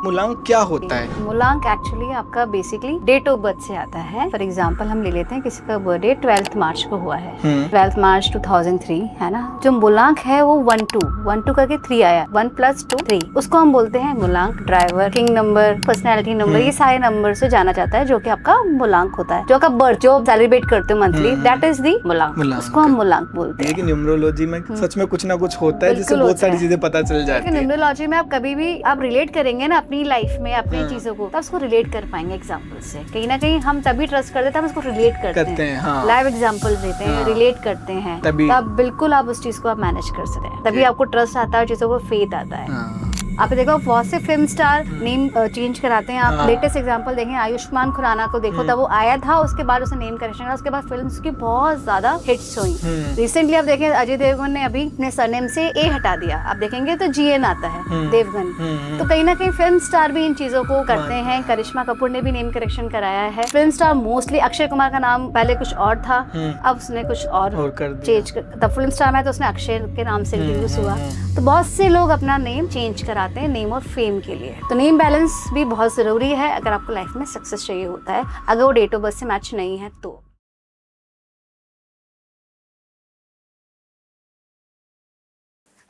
मूलांक क्या होता है? मूलांक एक्चुअली आपका बेसिकली डेट ऑफ बर्थ से आता है। फॉर एग्जांपल हम ले लेते हैं किसी का बर्थडे 12 मार्च को हुआ है, 12 मार्च 2003 है ना। जो मूलांक है वो 12 करके 3 आया, 1 + 2 3, उसको हम बोलते हैं मूलांक। Driver, king number, personality number, ये सारे नंबर से जाना जाता है, जो कि आपका मूलांक होता है। जो आपका बर्थ जो सेलिब्रेट करते हो मंथली, दैट इज दी मूलांक, उसको हम मूलांक बोलते हैं। लेकिन न्यूमरोलॉजी में सच में कुछ ना कुछ होता है जिससे बहुत सारी चीजें पता चल जाती है। न्यूमरोलॉजी में आप कभी भी आप रिलेट करेंगे ना अपनी लाइफ में अपनी चीजों को, तब उसको रिलेट कर पाएंगे एग्जांपल से। कहीं ना कहीं हम तभी ट्रस्ट कर देते हैं, हम उसको रिलेट करते हैं। हाँ। लाइव एग्जांपल देते हैं, रिलेट करते हैं, तब बिल्कुल आप उस चीज को आप मैनेज कर सकते हैं। तभी आपको ट्रस्ट आता है, चीजों को फेथ आता है। आप देखो बहुत से फिल्म स्टार नेम चेंज कराते हैं। आप लेटेस्ट एग्जांपल देखें, आयुष्मान खुराना को देखो, तब वो आया था, उसके बाद उसने नेम करेक्शन करा, उसके बाद फिल्म की बहुत ज्यादा हिट्स हुई। रिसेंटली आप देखें अजय देवगन ने अभी अपने सरनेम से ए हटा दिया, आप देखेंगे तो GN आता है, देवगन। तो कहीं ना कहीं फिल्म स्टार भी इन चीजों को करते हैं। करिश्मा कपूर ने भी नेम करेक्शन कराया है। Film star mostly, Akshay Kumar का नाम पहले कुछ और था, अब उसने कुछ और चेंज कर, तब फिल्म स्टार में तो उसने अक्षय के नाम से यूज हुआ। तो बहुत से लोग अपना नेम चेंज कराते हैं नेम और फेम के लिए। तो नेम बैलेंस भी बहुत जरूरी है अगर आपको लाइफ में सक्सेस चाहिए होता है, अगर वो डेट ऑफ बर्थ से मैच नहीं है तो।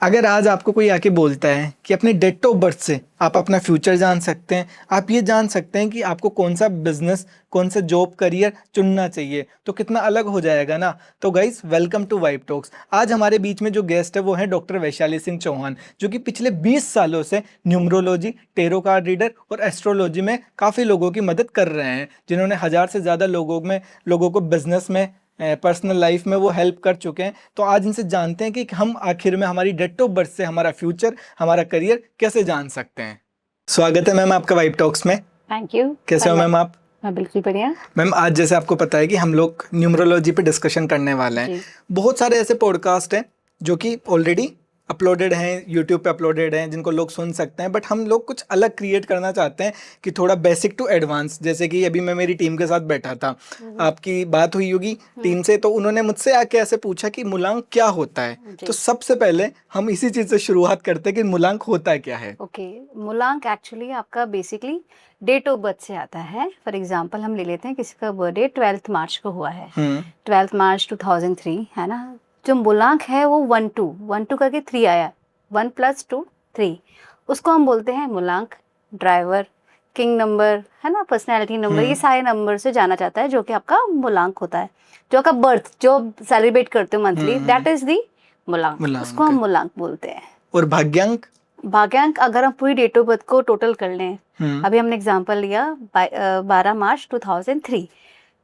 अगर आज आपको कोई आके बोलता है कि अपने डेट ऑफ बर्थ से आप अपना फ्यूचर जान सकते हैं, आप ये जान सकते हैं कि आपको कौन सा बिजनेस, कौन सा जॉब करियर चुनना चाहिए, तो कितना अलग हो जाएगा ना। तो guys, welcome to vibe talks. आज हमारे बीच में जो गेस्ट है वो है डॉक्टर वैशाली सिंह चौहान, जो कि पिछले 20 सालों से न्यूमरोलॉजी, टेरो कार्ड रीडर और एस्ट्रोलॉजी में काफ़ी लोगों की मदद कर रहे हैं, जिन्होंने 1000 से ज़्यादा लोगों को बिजनेस में, पर्सनल लाइफ में वो हेल्प कर चुके हैं। तो आज इनसे जानते हैं कि हम आखिर में हमारी डेट ऑफ बर्थ से हमारा फ्यूचर, हमारा करियर कैसे जान सकते हैं। स्वागत है मैम आपका वाइब टॉक्स में। Thank you. कैसे हो मैम आप? मैं बिल्कुल बढ़िया मैम। आज जैसे आपको पता है कि हम लोग न्यूमरोलॉजी पे डिस्कशन करने वाले हैं। बहुत सारे ऐसे पॉडकास्ट हैं जो कि ऑलरेडी अपलोडेड हैं, यूट्यूब पे अपलोडेड हैं, जिनको लोग सुन सकते हैं, बट हम लोग कुछ अलग क्रिएट करना चाहते हैं कि थोड़ा बेसिक टू एडवांस। जैसे कि अभी मैं मेरी टीम के साथ बैठा था, आपकी बात हुई होगी टीम से, तो उन्होंने मुझसे आके ऐसे पूछा कि मूलांक क्या होता है। तो सबसे पहले हम इसी चीज से शुरुआत करते हैं कि मूलांक होता है क्या है। मूलांक एक्चुअली आपका बेसिकली डेट ऑफ बर्थ से आता है। फॉर एग्जांपल हम ले लेते हैं किसी का बर्थडे 12 मार्च को हुआ है, 12 मार्च 2003 है ना। जो मूलांक है वो 12 करके 3 आया, 1 + 2 3, उसको हम बोलते हैं मूलांक। ड्राइवर, किंग नंबर है ना, पर्सनैलिटी नंबर, ये सारे नंबर से जाना जाता है, जो कि आपका मूलांक होता है। जो आपका बर्थ जो सेलिब्रेट करते हो मंथली, दैट इज दी मूलांक, उसको हम मूलांक बोलते हैं। और भाग्यांक? भाग्यांक अगर हम पूरी डेट ऑफ बर्थ को टोटल कर लें, अभी हमने एग्जांपल लिया 12 मार्च 2003,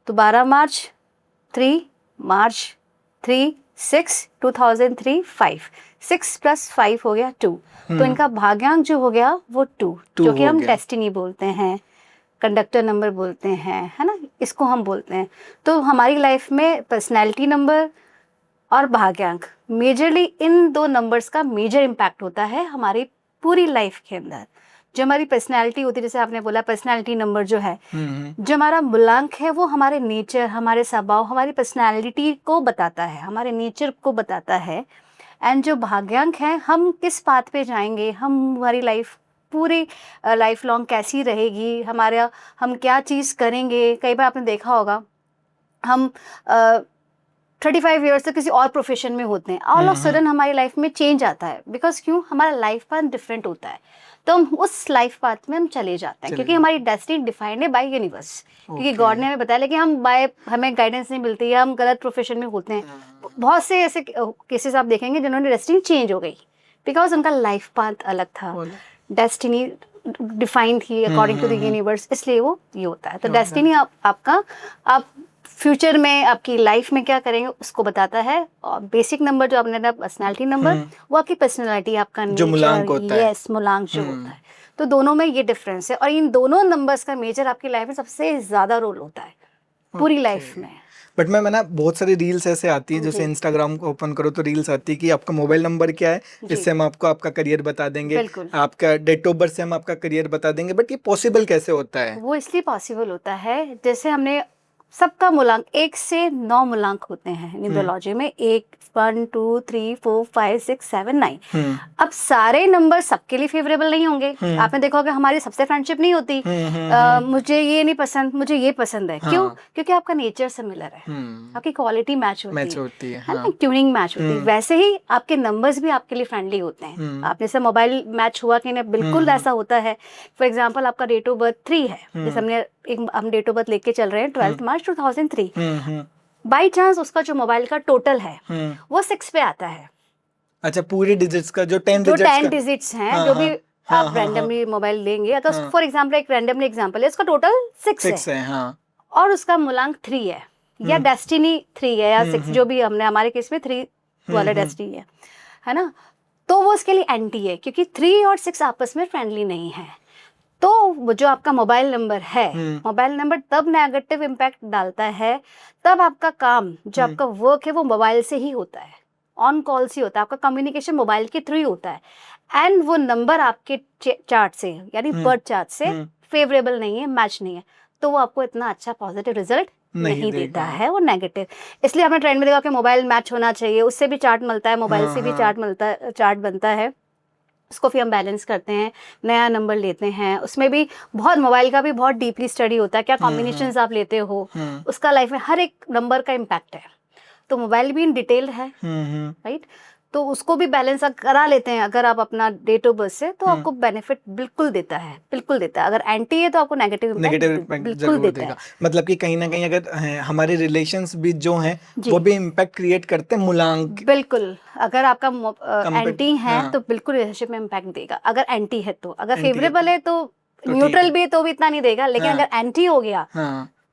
तो 12 मार्च 3 मार्च 3 6 2003 5, 6 + 5 हो गया 2। तो इनका भाग्यांक जो हो गया वो 2, जो कि हम डेस्टिनी बोलते हैं, कंडक्टर नंबर बोलते हैं, है ना, इसको हम बोलते हैं। तो हमारी लाइफ में पर्सनैलिटी नंबर और भाग्यांक, मेजरली इन 2 नंबर्स का मेजर इम्पैक्ट होता है हमारी पूरी लाइफ के अंदर। जो हमारी पर्सनैलिटी होती है, जैसे आपने बोला पर्सनैलिटी नंबर जो है, जो हमारा मूलांक है वो हमारे नेचर, हमारे स्वभाव, हमारी पर्सनैलिटी को बताता है, हमारे नेचर को बताता है। एंड जो भाग्यांक है, हम किस पाथ पे जाएंगे, हमारी लाइफ पूरी लाइफ लॉन्ग कैसी रहेगी, हम क्या चीज़ करेंगे। कई बार आपने देखा होगा हम 35 ईयर्स से किसी और प्रोफेशन में होते हैं, ऑल ऑफ सडन हमारी लाइफ में चेंज आता है। बिकॉज क्यों, हमारा लाइफ पाथ डिफरेंट होता है, तो हम उस लाइफ पाथ में हम चले जाते हैं, क्योंकि हमारी डेस्टिनी डिफाइंड है बाय यूनिवर्स। क्योंकि गॉड ने हमें बताया, लेकिन हमें गाइडेंस नहीं मिलती है, हम गलत प्रोफेशन में होते हैं। बहुत से ऐसे केसेस आप देखेंगे जिन्होंने डेस्टिनी चेंज हो गई, बिकॉज उनका लाइफ पाथ अलग था, डेस्टिनी डिफाइंड थी अकॉर्डिंग टू द यूनिवर्स, इसलिए वो ये होता है। तो डेस्टिनी आप फ्यूचर में आपकी लाइफ में क्या करेंगे उसको बताता है। और बेसिक नंबर जो आपने पर्सनैलिटी नंबर, वो आपकी पर्सनैलिटी, आपका जो मूलांक होता है। यस, मूलांक जो होता है। तो दोनों में ये डिफरेंस है, और इन दोनों नंबर्स का मेजर आपकी लाइफ में सबसे ज्यादा रोल होता है पूरी लाइफ में। बट मैं ना बहुत सारी रील्स ऐसे आती है, जैसे इंस्टाग्राम को ओपन करो तो रील्स आती है कि आपका मोबाइल नंबर क्या है, इससे हम आपको आपका करियर बता देंगे, आपका डेट ऑफ बर्थ से हम आपका करियर बता देंगे। बट ये पॉसिबल कैसे होता है? वो इसलिए पॉसिबल होता है, जैसे हमने सबका मूलांक 1 से 9 मूलांक होते हैं न्यूमरोलॉजी में। 1 1 2 3 4 5 6 7 9। अब सारे नंबर सबके लिए फेवरेबल नहीं होंगे। आपने देखा होगा हमारी सबसे फ्रेंडशिप नहीं होती। मुझे ये नहीं पसंद, मुझे ये पसंद है। क्यों? क्योंकि आपका नेचर सिमिलर है, आपकी क्वालिटी मैच होती है ना, ट्यूनिंग मैच होती है। वैसे ही आपके नंबर्स भी आपके लिए फ्रेंडली होते हैं। आप जैसे मोबाइल मैच हुआ कि नहीं, बिल्कुल ऐसा होता है। फॉर एग्जाम्पल आपका डेट ऑफ बर्थ 3 है, जैसे हम डेट ऑफ बर्थ लेके चल रहे हैं 12 मार्च 2003। बाई चांस उसका जो मोबाइल का टोटल है वो 6 पे आता है। अच्छा, पूरे डिजिट्स का जो 10 डिजिट्स हैं, जो भी आप रैंडमली मोबाइल लेंगे, अगर फॉर एग्जांपल एक रैंडमली एग्जांपल है, उसका टोटल 6 है और उसका मूलांक 3 है या डेस्टिनी 3 है या 6, जो भी हमने हमारे केस में 3 वाला डेस्टिनी है ना, तो वो उसके लिए एंटी है, क्योंकि 3 और 6 आपस में फ्रेंडली नहीं है। तो वो जो आपका मोबाइल नंबर है, मोबाइल नंबर तब नेगेटिव इम्पैक्ट डालता है, तब आपका काम, जो आपका वर्क है, वो मोबाइल से ही होता है, ऑन कॉल से होता है, आपका कम्युनिकेशन मोबाइल के थ्रू ही होता है। एंड वो नंबर आपके चार्ट से, यानी बर्थ चार्ट से फेवरेबल नहीं है, मैच नहीं है, तो वो आपको इतना अच्छा पॉजिटिव रिजल्ट नहीं देता है, वो नेगेटिव। इसलिए आपने ट्रेंड में देखा कि मोबाइल मैच होना चाहिए, उससे भी चार्ट मिलता है, मोबाइल से भी चार्ट बनता है, उसको फिर हम बैलेंस करते हैं, नया नंबर लेते हैं। उसमें भी बहुत, मोबाइल का भी बहुत डीपली स्टडी होता है, क्या कॉम्बिनेशंस आप लेते हो, उसका लाइफ में हर एक नंबर का इम्पैक्ट है। तो मोबाइल भी इन डिटेल है, राइट, तो उसको भी बैलेंस करा लेते हैं अगर आप अपना डेट ऑफ बर्थ से, तो आपको बेनिफिट बिल्कुल देता है, बिल्कुल देता है। अगर एंटी है तो आपको नेगेटिव इम्पैक्ट बिल्कुल देता है। मतलब कि कहीं ना कहीं अगर हमारे रिलेशंस भी जो हैं वो भी इम्पैक्ट क्रिएट करते हैं मूलांक। बिल्कुल, अगर आपका एंटी है तो बिल्कुल रिलेशनशिप में इम्पैक्ट देगा, अगर एंटी है तो। अगर फेवरेबल है तो न्यूट्रल भी है तो भी इतना नहीं देगा, लेकिन अगर एंटी हो गया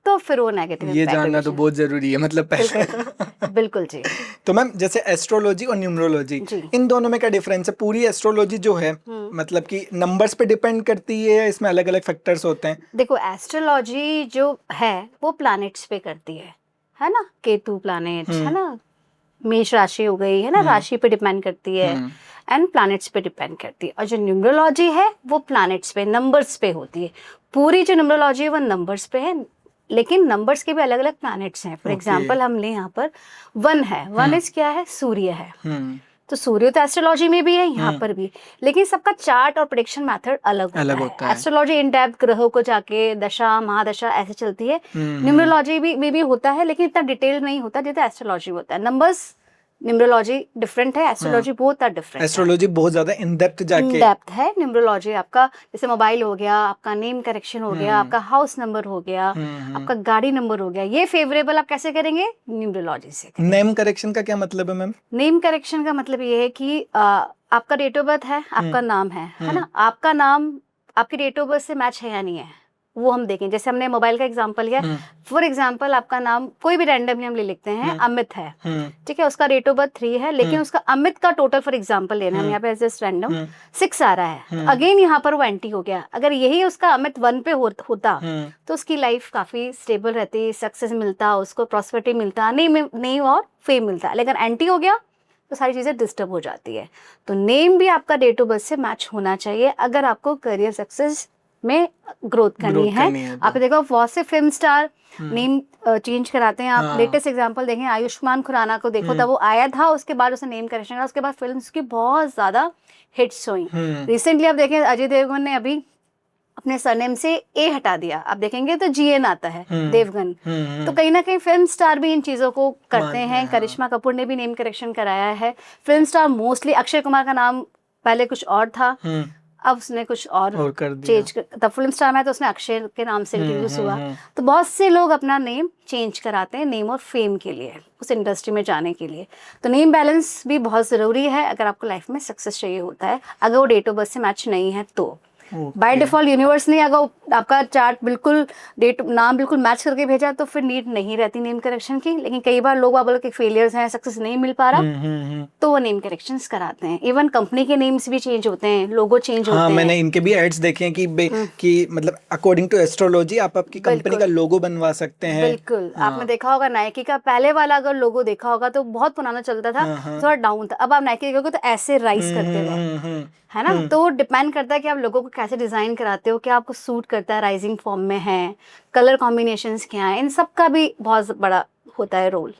तो फिर वो नेगेटिव। ये जानना तो बहुत जरूरी है, मतलब पहले। बिल्कुल जी। तो मैम, जैसे एस्ट्रोलॉजी और न्यूमरोलॉजी, इन दोनों में क्या डिफरेंस है? पूरी एस्ट्रोलॉजी जो है मतलब कि नंबर्स पे डिपेंड करती है या इसमें अलग अलग फैक्टर्स होते हैं? देखो, एस्ट्रोलॉजी जो है वो प्लैनेट्स पे करती है ना, केतु प्लैनेट है ना, मेष राशि हो गई है ना, राशि पे डिपेंड करती है, एंड प्लैनेट्स पे डिपेंड करती है। और जो न्यूमरोलॉजी है वो प्लैनेट्स पे, नंबर्स पे होती है। पूरी जो न्यूमरोलॉजी है वो नंबर्स पे है, लेकिन नंबर्स के भी अलग अलग प्लैनेट्स हैं। फॉर एग्जांपल हम ले यहाँ पर 1 है, 1 इज क्या है, सूर्य है। तो सूर्य तो एस्ट्रोलॉजी में भी है, यहाँ पर भी, लेकिन सबका चार्ट और प्रेडिक्शन मेथड अलग होता है। एस्ट्रोलॉजी इन डेप्थ ग्रहों को जाके दशा महादशा ऐसे चलती है। न्यूमरोलॉजी में भी होता है, लेकिन इतना डिटेल नहीं होता जितना एस्ट्रोलॉजी होता है। नंबर्स, न्यूमरोलॉजी डिफरेंट है, एस्ट्रोलॉजी बहुत डिफरेंट है। एस्ट्रोलॉजी बहुत ज्यादा इन डेप्थ है। न्यूमरोलॉजी आपका जैसे मोबाइल हो गया, आपका नेम करेक्शन हो गया, आपका हाउस नंबर हो गया, आपका गाड़ी नंबर हो गया, ये फेवरेबल आप कैसे करेंगे? न्यूमरोलॉजी से। नेम करेक्शन का क्या मतलब है मैम? नेम करेक्शन का मतलब ये है कि आपका डेट ऑफ बर्थ है, आपका नाम है ना, आपका नाम आपकी डेट ऑफ बर्थ से मैच है या नहीं है, वो हम देखें। जैसे हमने मोबाइल का एग्जांपल लिया, फॉर एग्जांपल आपका नाम कोई भी रैंडम ही हम ले लिखते हैं, अमित है, ठीक है, उसका डेट ऑफ बर्थ 3 है, लेकिन उसका अमित का टोटल फॉर एग्जांपल लेना है, यहाँ पे जस्ट रैंडम 6 आ रहा है। अगेन यहाँ पर वो एंटी हो गया। अगर यही उसका अमित 1 पे होता तो उसकी लाइफ काफी स्टेबल रहती, सक्सेस मिलता, उसको प्रॉस्पेरिटी मिलता, नहीं और फेम मिलता। लेकिन एंटी हो गया तो सारी चीजें डिस्टर्ब हो जाती है। तो नेम भी आपका डेट ऑफ बर्थ से मैच होना चाहिए अगर आपको करियर सक्सेस में ग्रोथ करनी है। आप देखो बहुत से फिल्म स्टार नेम चेंज कराते हैं। आप लेटेस्ट एग्जांपल देखें, आयुष्मान खुराना को देखो, तब वो आया था, उसके बाद उसने नेम करेक्शन करा, उसके बाद फिल्म की बहुत ज्यादा हिट्स हुई। रिसेंटली आप देखें, अजय देवगन ने अभी अपने सरनेम से ए हटा दिया, आप देखेंगे तो जीएन आता है, देवगन। तो कहीं ना कहीं फिल्म स्टार भी इन चीजों को करते हैं। करिश्मा कपूर ने भी नेम करेक्शन कराया है। Film star mostly, Akshay Kumar का नाम पहले कुछ और था, अब उसने कुछ और चेंज तब फिल्म स्टार में तो उसने अक्षय के नाम से इंट्रोड्यूस हुआ। तो बहुत से लोग अपना नेम चेंज कराते हैं नेम और फेम के लिए, उस इंडस्ट्री में जाने के लिए। तो नेम बैलेंस भी बहुत ज़रूरी है अगर आपको लाइफ में सक्सेस चाहिए होता है। अगर वो डेट ऑफ बर्थ से मैच नहीं है तो बाय डिफॉल्ट यूनिवर्स ने अगर आपका चार्ट बिल्कुल नाम बिल्कुल मैच करके भेजा तो फिर नीड नहीं रहती नेम करेक्शन की। लेकिन कई बार लोग बोलो कि फेलियर्स हैं, सक्सेस नहीं मिल पा रहा, तो वो नेम करेक्शंस कराते हैं। इवन कंपनी के नेम्स भी चेंज होते हैं, लोगो चेंज होते हैं। मैंने इनके भी एड्स देखे हैं कि मतलब अकॉर्डिंग टू एस्ट्रोलॉजी आप आपकी कंपनी का लोगो बनवा सकते हैं। बिल्कुल, आपने देखा होगा नाइकी का पहले वाला अगर लोगो देखा होगा तो बहुत पुराना चलता था, थोड़ा डाउन था। अब आप नाइकी देखोगे तो ऐसे राइज करते हुए, है ना। तो डिपेंड करता है कि आप लोगों को कैसे डिज़ाइन कराते हो, क्या आपको सूट करता है, राइजिंग फॉर्म में है, कलर कॉम्बिनेशंस क्या हैं, इन सब का भी बहुत बड़ा होता है रोल।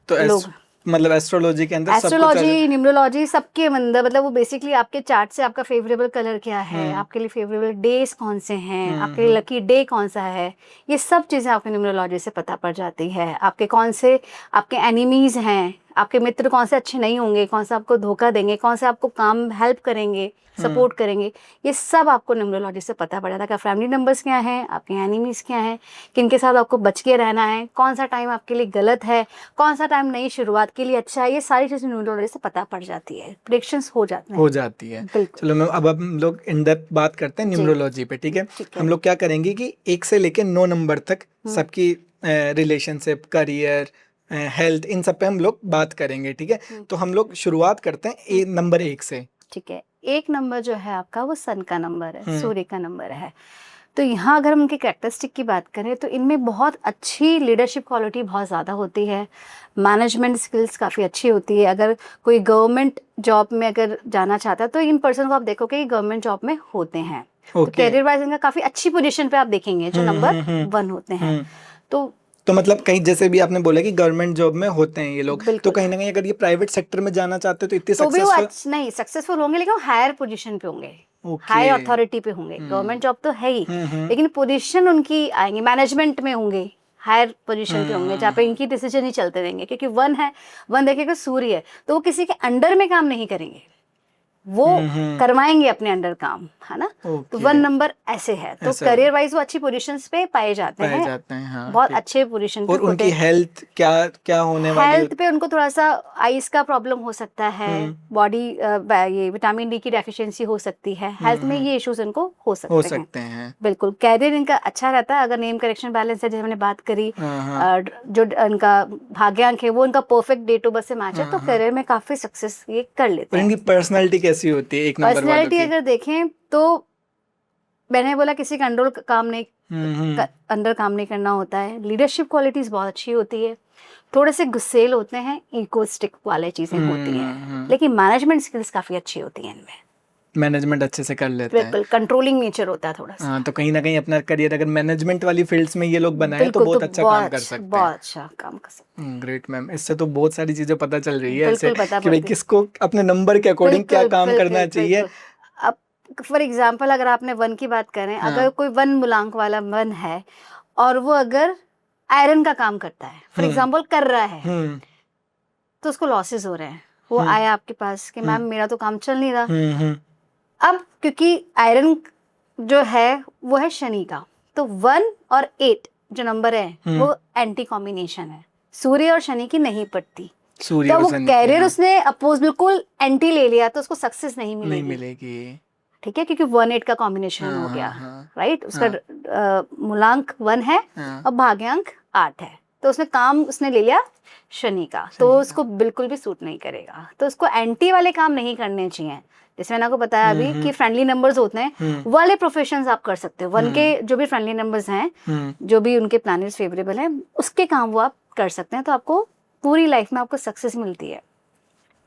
तो लोग मतलब एस्ट्रोलॉजी के अंदर सब कुछ एस्ट्रोलॉजी, न्यूमरोलॉजी सबके अंदर, मतलब वो बेसिकली आपके चार्ट से आपका फेवरेबल कलर क्या है, आपके लिए फेवरेबल डेज कौन से हैं, आपके लिए लकी डे कौन सा है, ये सब चीज़ें आपके न्यूमरोलॉजी से पता पड़ जाती है। आपके कौन से आपके एनिमीज हैं, आपके मित्र कौन से अच्छे नहीं होंगे, कौन सा आपको धोखा देंगे, कौन से आपको काम हेल्प करेंगे, सपोर्ट करेंगे, ये सब आपको न्यूमरोलॉजी से पता पड़ जाता है कि फैमिली नंबर्स क्या हैं, आपके एनिमीज क्या हैं, किनके साथ आपको बच के रहना है, कौन सा टाइम आपके लिए गलत है, कौन सा टाइम नई शुरुआत के लिए अच्छा है। ये सारी चीज़ें न्यूमरोलॉजी से पता पड़ जाती है, प्रेडिक्शंस हो जाते हैं, हो जाती है। बिल्कुल। चलो मैम, अब हम लोग इन डेप्थ बात करते हैं जी। न्यूमरोलॉजी पे, ठीक है। ठीक है। हम लोग क्या करेंगे कि 1 से लेके 9 नंबर तक सबकी रिलेशनशिप, करियर, हेल्थ, इन सब पे हम लोग बात करेंगे, ठीक है। तो हम लोग शुरुआत करते हैं नंबर 1 से। ठीक है। 1 नंबर जो है आपका वो सन का नंबर है, सूर्य का नंबर है। तो यहाँ अगर हम उनके कैरेक्टरिस्टिक की बात करें तो इनमें बहुत अच्छी लीडरशिप क्वालिटी बहुत ज़्यादा होती है, मैनेजमेंट स्किल्स काफ़ी अच्छी होती है। अगर कोई गवर्नमेंट जॉब में अगर जाना चाहता है तो इन पर्सन को आप देखोगे कि गवर्नमेंट जॉब में होते हैं। तो कैरियर वाइज इनका काफ़ी अच्छी पोजीशन पे आप देखेंगे जो नंबर 1 होते हैं। तो मतलब कहीं जैसे भी आपने बोला कि गवर्नमेंट जॉब में होते हैं ये लोग, तो बिल्कुल। कहीं ना कहीं अगर ये प्राइवेट सेक्टर में जाना चाहते हैं तो इतने तो भी वो सक्सेसफुल नहीं सक्सेसफुल होंगे, लेकिन वो हायर पोजीशन पे होंगे, ओके। हाई अथॉरिटी पे होंगे। गवर्नमेंट जॉब तो है ही, लेकिन पोजीशन उनकी आएंगी, मैनेजमेंट में होंगे, हायर पोजीशन पे होंगे, जहाँ पे इनकी डिसीजन ही चलते रहेंगे। क्योंकि 1 है, 1 देखेगा सूर्य है, तो वो किसी के अंडर में काम नहीं करेंगे, वो करवाएंगे अपने अंडर काम, है ना। तो 1 नंबर ऐसे है, तो करियर वाइज वो अच्छी पोजीशंस पे पाए जाते हैं, हाँ, बहुत अच्छे पोजीशन पे और होते उनकी हैं। हेल्थ क्या क्या होने वाली हेल्थ पे उनको थोड़ा सा आइस का प्रॉब्लम हो सकता है, बॉडी ये विटामिन डी की डेफिशिएंसी हो सकती है, हेल्थ में ये इश्यूज इनको हो सकते हैं। बिल्कुल। कैरियर इनका अच्छा रहता है, अगर नेम करेक्शन बैलेंस है, जैसे हमने बात करी, जो इनका भाग्यांक है वो इनका परफेक्ट डेट ऑफ बर्थ से मैच है, तो करियर में काफी सक्सेस ये कर लेते हैं। इनकी पर्सनालिटी कैसी होती है 1 नंबर वालों की? पर्सनैलिटी अगर देखें तो मैंने बोला किसी का अंडर काम नहीं करना होता है। लीडरशिप क्वालिटीज बहुत अच्छी होती है, थोड़े से गुस्सेल होते हैं, इगोइस्टिक वाले चीजें होती हैं, लेकिन मैनेजमेंट स्किल्स काफी अच्छी होती हैं इनमें, मैनेजमेंट अच्छे से कर लेते हैं। बिल्कुल। कंट्रोलिंग नेचर होता है थोड़ा सा। हाँ, तो कहीं ना कहीं अपना करियर अगर मैनेजमेंट वाली फील्ड्स में ये लोग बनाए तो बहुत अच्छा काम कर सकते हैं। बहुत अच्छा काम कर सकते हैं। ग्रेट मैम, इससे तो बहुत सारी चीजें पता चल रही है ऐसे बिल्कुल पता कि भाई पड़ती है। किसको अपने नंबर के अकॉर्डिंग क्या काम करना चाहिए। अब फॉर एग्जाम्पल अगर आपने 1 की बात करें, अगर कोई 1 मूलांक वाला 1 है और वो अगर आयरन का काम करता है, फॉर एग्जाम्पल कर रहा है, तो उसको लॉसेस हो रहे हैं, वो आया आपके पास कि मैम मेरा तो काम चल नहीं रहा। अब क्योंकि आयरन जो है वो है शनि का, तो 1 और 8 जो नंबर है वो एंटी कॉम्बिनेशन है, सूर्य और शनि की नहीं पड़ती, तो वो कैरियर उसने अपोज बिल्कुल एंटी ले लिया, तो उसको सक्सेस नहीं मिलेगी। ठीक है, क्योंकि 1-8 का कॉम्बिनेशन हो गया, राइट। उसका मूलांक 1 है और भाग्यांक 8 है, तो उसने काम उसने ले लिया शनि का, तो उसको बिल्कुल भी सूट नहीं करेगा, तो उसको एंटी वाले काम नहीं करने चाहिए। जैसे मैंने आपको बताया अभी कि फ्रेंडली नंबर्स होते हैं, वाले प्रोफेशंस आप कर सकते हो। 1 के जो भी फ्रेंडली नंबर्स हैं, जो भी उनके प्लैनेट्स फेवरेबल हैं, उसके काम वो आप कर सकते हैं, तो आपको पूरी लाइफ में आपको सक्सेस मिलती है,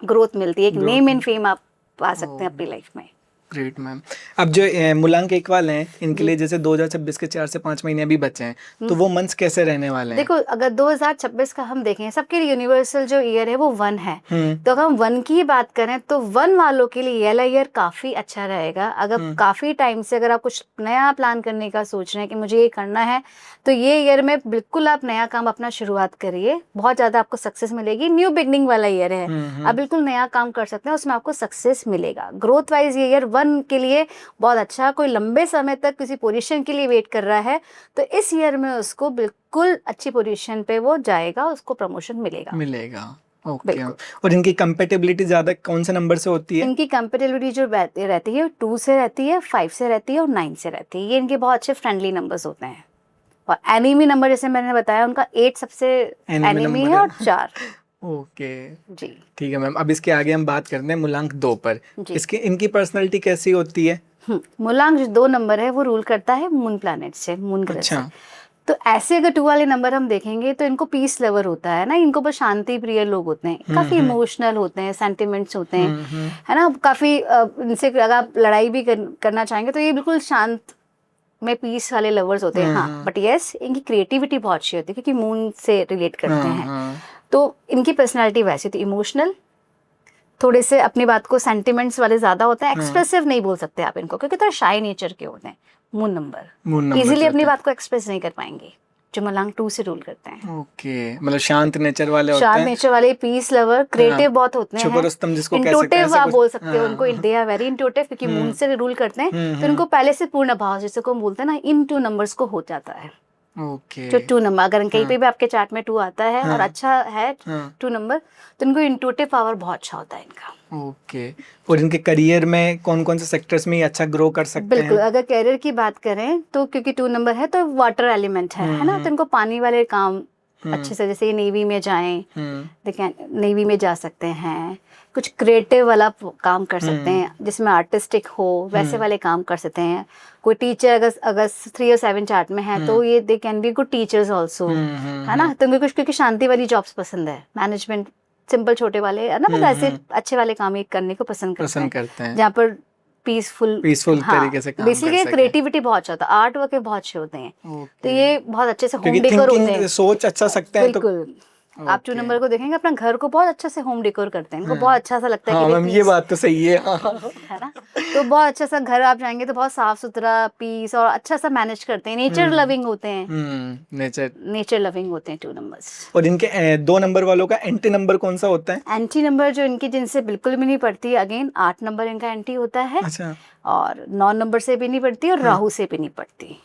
ग्रोथ मिलती है, एक नेम एंड फेम आप पा सकते हैं अपनी लाइफ में। Great ma'am. अब जो मूलांक 1 वाले हैं, इनके लिए जैसे 2026 के 4 से 5 महीने अभी बचे हैं, तो वो मंथ्स कैसे रहने वाले हैं? देखो, अगर 2026 का हम देखें, सबके लिए यूनिवर्सल जो ईयर है वो 1 है, तो अगर हम 1 की बात करें तो 1 वालों के लिए ये ईयर काफी अच्छा रहेगा। अगर काफी टाइम से अगर आप कुछ नया प्लान करने का सोच रहे हैं कि मुझे ये करना है, तो ये ईयर में बिल्कुल आप नया काम अपना शुरुआत करिए, बहुत ज्यादा आपको सक्सेस मिलेगी। न्यू बिगनिंग वाला ईयर है, आप बिल्कुल नया काम कर सकते हैं, उसमें आपको सक्सेस मिलेगा। ग्रोथ वाइज ये ईयर 1 के लिए बहुत अच्छा। कोई लंबे समय तक किसी पोजीशन के लिए वेट कर रहा है, तो इस ईयर में उसको बिल्कुल अच्छी पोजीशन पे वो जाएगा, उसको प्रमोशन मिलेगा। ओके। और इनकी कंपैटिबिलिटी ज्यादा कौन से नंबर से होती है? इनकी कंपैटिबिलिटी जो रहती है 2 से रहती है, 5 से रहती है और 9 से रहती है। ये इनके बहुत अच्छे फ्रेंडली नंबर्स होते हैं। और एनिमी नंबर जैसे मैंने बताया, उनका 8 सबसे एनिमी है और 4। ओके जी, ठीक है मैम। अब इसके आगे हम बात करते हैं मूलांक 2 पर। इनकी पर्सनालिटी कैसी होती है? मूलांक जो 2 नंबर है वो रूल करता है मून प्लैनेट से, मून ग्रह से। तो ऐसे अगर 2 वाले नंबर हम देखेंगे तो इनको पीस लवर होता है ना, इनको बस शांति प्रिय लोग होते हैं, काफी इमोशनल होते हैं, सेंटिमेंट्स होते हैं, है ना, काफी इनसे अगर आप लड़ाई भी करना चाहेंगे तो ये बिल्कुल शांत में पीस वाले लवर्स होते हैं। हाँ, बट यस इनकी क्रिएटिविटी बहुत अच्छी होती है क्योंकि मून से रिलेट करते हैं, तो इनकी पर्सनैलिटी वैसी होती है, इमोशनल, थोड़े से अपनी बात को सेंटिमेंट्स वाले ज्यादा होते हैं, एक्सप्रेसिव नहीं बोल सकते आप इनको क्योंकि थोड़ा शाई नेचर के होते हैं। मून नंबर इजीली अपनी बात को एक्सप्रेस नहीं कर पाएंगे, जो मलांग 2 से रूल करते हैं। ओके, मतलब शांत नेचर वाले होते हैं, शांत नेचर वाले, पीस लवर, क्रिएटिव बहुत होते हैं, छुपा रुस्तम जिसको कह सकते हैं, इंट्यूटिव ऐसा आप कुछ। बोल सकते हो उनको, दे आर वेरी इंट्यूटिव क्योंकि मून से रूल करते हैं, तो इनको पहले से पूर्ण भाव जिसे को हम बोलते हैं ना, इन 2 नंबर्स को हो जाता है। ओके, जो 2 नंबर अगर कहीं पे भी आपके चार्ट में 2 आता है और अच्छा है 2 नंबर, तो इनको इंट्यूटिव पावर बहुत अच्छा होता है इनका। ओके, और इनके करियर में कौन कौन से सेक्टर्स में ये अच्छा ग्रो कर सकते बिल्कुल, हैं? अगर करियर की बात करें तो क्योंकि 2 नंबर है तो वाटर एलिमेंट है ना, तो इनको पानी वाले काम अच्छे से, जैसे नेवी में जाएं, देखिए नेवी में जा सकते हैं, कुछ क्रिएटिव वाला काम कर सकते हैं जिसमें आर्टिस्टिक हो, वैसे वाले काम कर सकते हैं। कोई टीचर अगर 3 और 7 चार्ट में है तो ये they can be good teachers also, है ना, तो कुछ क्योंकि शांति वाली जॉब्स पसंद है, मैनेजमेंट सिंपल छोटे वाले है ना, मतलब ऐसे अच्छे वाले काम ये करने को पसंद करते हैं जहाँ पर पीसफुल तरीके से काम बेसिकली कर सकें। क्रिएटिविटी बहुत अच्छा होता है, आर्ट वर्क बहुत अच्छे होते हैं, तो ये बहुत अच्छे से होम क्योंकि डेकोर होते हैं, सोच अच्छा सकते हैं, तो बिल्कुल। आप 2 नंबर को देखेंगे अपना घर को बहुत अच्छे से होम डेकोर करते हैं, इनको बहुत अच्छा सा लगता है हाँ कि मैम, ये बात तो सही है, है ना, तो बहुत अच्छा सा घर आप जाएंगे तो बहुत साफ सुथरा, पीस और अच्छा सा मैनेज करते हैं, नेचर लविंग होते हैं, नेचर लविंग होते हैं 2 नंबर्स। और इनके 2 नंबर वालों का एंटी नंबर कौन सा होता है? एंटी नंबर जो इनकी जिनसे बिल्कुल भी नहीं पड़ती, अगेन 8 नंबर इनका एंटी होता है। अच्छा, और 9 नंबर से भी नहीं पड़ती और राहु से भी नहीं पड़ती,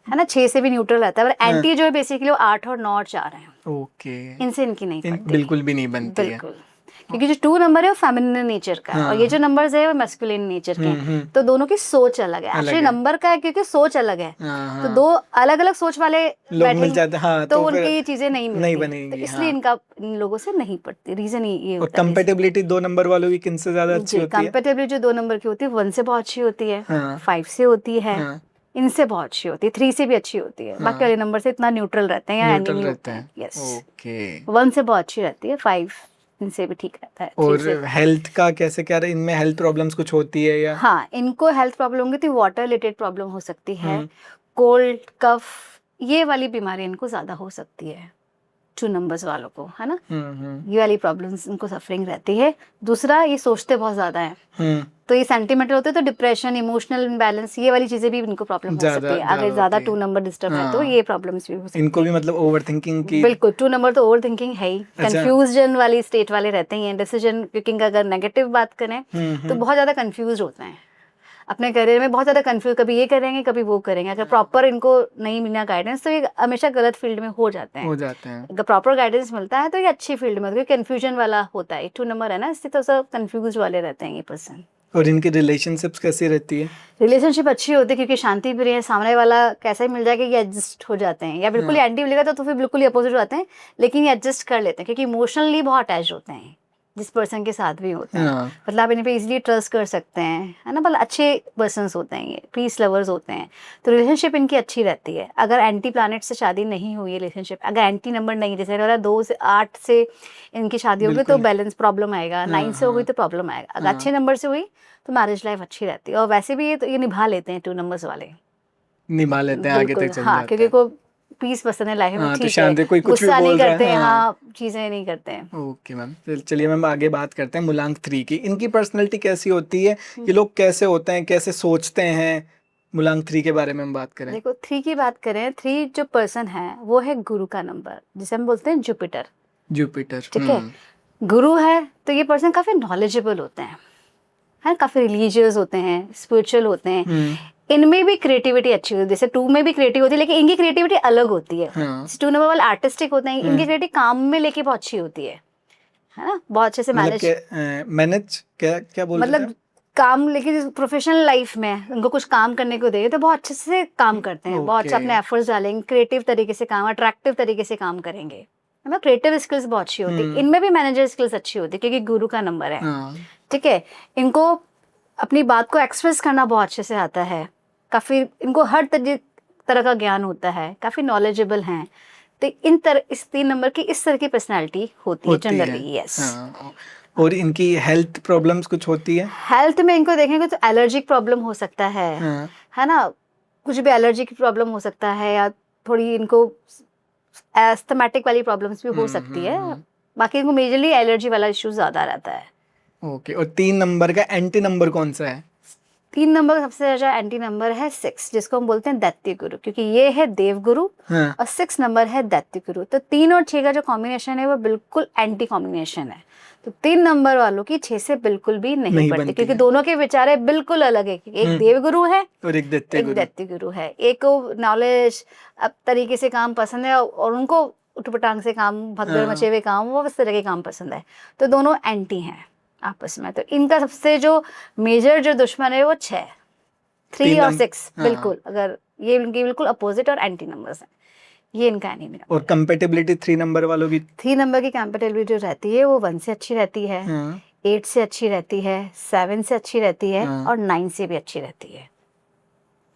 है ना, 6 से भी न्यूट्रल रहता है, पर एंटी जो है बेसिकली वो 8 और 9 और 4 है। ओके, इनसे इनकी नहीं पड़ती, बिल्कुल भी नहीं बनती है, बिल्कुल, क्योंकि जो 2 नंबर है वो फेमिनिन नेचर का है और ये जो नंबर्स है वो मैस्कुलिन नेचर के हैं, तो दोनों की सोच अलग है, एक्चुअली नंबर का है क्योंकि सोच अलग है, तो 2 अलग अलग सोच वाले लोग मिल जाते हैं, हाँ, तो उनकी चीजें नहीं मिलती, बनेंगी, तो इसलिए इनका इन लोगों से नहीं पड़ती, रीजन ये और होता है। कंपैटिबिलिटी 2 नंबर वालों की किनसे ज्यादा अच्छी होती है? कंपैटिबिलिटी जो 2 नंबर की होती है 1 से बहुत अच्छी होती है, 5 से होती है, इनसे बहुत अच्छी होती है, 3 से भी अच्छी होती है, बाकी वाले नंबर से इतना न्यूट्रल रहते हैं या एनिमी रहते हैं। यस, ओके, 1 से बहुत अच्छी रहती है, 5 इनसे भी ठीक रहता है। और हेल्थ का कैसे, क्या इनमें हेल्थ प्रॉब्लम्स कुछ होती है या? हाँ, इनको हेल्थ प्रॉब्लम होगी तो वाटर रिलेटेड प्रॉब्लम हो सकती है, कोल्ड कफ ये वाली बीमारी इनको ज्यादा हो सकती है 2 नंबर्स वालों को, है ना, ये वाली प्रॉब्लम्स इनको सफरिंग रहती है। दूसरा, ये सोचते बहुत ज्यादा है, तो ये सेंटिमेंटल होते हैं, तो डिप्रेशन, इमोशनल इम्बैलेंस, ये वाली चीजें भी इनको प्रॉब्लम हो सकती है, अगर ज्यादा 2 नंबर डिस्टर्ब है तो ये प्रॉब्लम्स भी हो सकती है इनको भी, मतलब ओवरथिंकिंग की, बिल्कुल 2 नंबर तो ओवरथिंकिंग है ही, कंफ्यूजन वाली स्टेट वाले रहते हैं, डिसीजन मेकिंग अगर नेगेटिव बात करें तो बहुत ज्यादा कंफ्यूज होते हैं अपने करियर में, बहुत ज्यादा कंफ्यूज, कभी ये करेंगे कभी वो करेंगे, अगर प्रॉपर इनको नहीं मिलना गाइडेंस तो ये हमेशा गलत फील्ड में हो जाते हैं, अगर प्रॉपर गाइडेंस मिलता है तो ये अच्छी फील्ड में, क्योंकि कंफ्यूजन वाला होता है 2 नंबर है ना, इससे तो सब कंफ्यूज वाले रहते हैं ये पर्सन। और इनकी रिलेशनशिप्स कैसी रहती है? रिलेशनशिप अच्छी होती है क्योंकि शांति प्रिय है, सामने वाला कैसा ही मिल जाएगा ये एडजस्ट हो जाते हैं, या बिल्कुल एंटी मिलेगा तो फिर बिल्कुल ही अपोजिट हो जाते हैं, लेकिन ये एडजस्ट कर लेते हैं क्योंकि इमोशनली बहुत अटैच होते हैं जिस पर्सन के साथ भी होते हैं, मतलब आप इन पे इजीली ट्रस्ट कर सकते हैं, है ना, मतलब अच्छे पर्सन्स होते हैं ये, पीस लवर्स होते हैं, तो रिलेशनशिप इनकी अच्छी रहती है। अगर एंटी प्लैनेट से शादी नहीं हुई है रिलेशनशिप, अगर एंटी नंबर नहीं, जैसे वाला 2 से 8 से इनकी शादी होगी तो बैलेंस प्रॉब्लम आएगा, 9 से हो गई तो प्रॉब्लम आएगा, अगर अच्छे नंबर से हुई तो मैरिज लाइफ अच्छी रहती है, और वैसे भी ये निभा लेते हैं 2 नंबर्स वाले, निभा लेते हैं, आगे तक चल हाँ, क्योंकि को पीस पसंद है लाइफ में, ठीक है, कोई कुछ गुस्सा भी नहीं बोल रहा करते है, हैं, हाँ, चीजें नहीं करते हैं। ओके मैम, चलिए मैम आगे बात करते हैं मूलांक 3 की। इनकी पर्सनैलिटी कैसी होती है, ये लोग कैसे होते हैं, कैसे सोचते हैं? मूलांक 3 के बारे में हम बात करें। देखो 3 की बात करें, 3 जो पर्सन है वो है गुरु का नंबर, जिसे हम बोलते हैं जुपिटर, ठीक है, गुरु है तो ये पर्सन काफी नॉलेजेबल होते हैं, काफी रिलीजियस होते हैं, स्पिरिचुअल होते हैं, इनमें भी क्रिएटिविटी अच्छी होती है, जैसे 2 में भी क्रिएटिव होती है लेकिन इनकी क्रिएटिविटी अलग होती है, 2 नंबर वाले आर्टिस्टिक होते हैं, इनकी क्रिएटिविटी काम में लेके बहुत अच्छी होती है ना, बहुत अच्छे से मैनेज क्या बोल रहे थे? मतलब काम, लेकिन प्रोफेशनल लाइफ में उनको कुछ काम करने को दे तो बहुत अच्छे से काम करते हैं, बहुत अच्छा अपने एफर्ट्स डालेंगे, क्रिएटिव तरीके से काम, अट्रैक्टिव तरीके से काम करेंगे, है ना, क्रिएटिव स्किल्स बहुत अच्छी होती है, इनमें भी मैनेजर स्किल्स अच्छी होती है क्योंकि गुरु का नंबर है, ठीक है, इनको अपनी बात को एक्सप्रेस करना बहुत अच्छे से आता है, काफी इनको हर तरह का ज्ञान होता है, काफ़ी नॉलेजेबल हैं। तो इस 3 नंबर की इस तरह की पर्सनैलिटी होती है जनरली। यस। हाँ। और इनकी हेल्थ प्रॉब्लम्स कुछ होती है? हेल्थ में इनको देखेंगे तो एलर्जिक प्रॉब्लम हो सकता हाँ। है ना, कुछ भी एलर्जी की प्रॉब्लम हो सकता है, या थोड़ी इनको एस्थमेटिक वाली प्रॉब्लम्स भी हो सकती है। बाकी इनको मेजरली एलर्जी वाला इश्यू ज़्यादा रहता है। ओके। और 3 नंबर का एंटी नंबर कौन सा है? 3 नंबर का सबसे ज़्यादा एंटी नंबर है 6, जिसको हम बोलते हैं दैत्य गुरु, क्योंकि ये है देव गुरु। हाँ। और 6 नंबर है दैत्य गुरु। तो 3 और 6 का जो कॉम्बिनेशन है वो बिल्कुल एंटी कॉम्बिनेशन है। तो 3 नंबर वालों की 6 से बिल्कुल भी नहीं पड़ती, क्योंकि दोनों के विचार बिल्कुल अलग है। एक देव गुरु है और एक दैत्य गुरु है। एक को नॉलेज अब तरीके से काम पसंद है, और उनको उठपटांग से काम, भगदड़ मचे हुए काम, वो इस तरह के काम पसंद है। तो दोनों एंटी हैं आपस में। तो इनका सबसे जो मेजर जो दुश्मन है वो 6, 3 और 6 बिल्कुल, अगर ये इनके बिल्कुल अपोजिट और एंटी नंबर्स हैं, ये इनका एनिमी नंबर। और कंपेटेबिलिटी 3 नंबर वालों की? 3 नंबर की कंपेटेबिलिटी जो रहती है वो 1 से अच्छी रहती है, 8 से अच्छी रहती है, 7 से अच्छी रहती है, और 9 से भी अच्छी रहती है।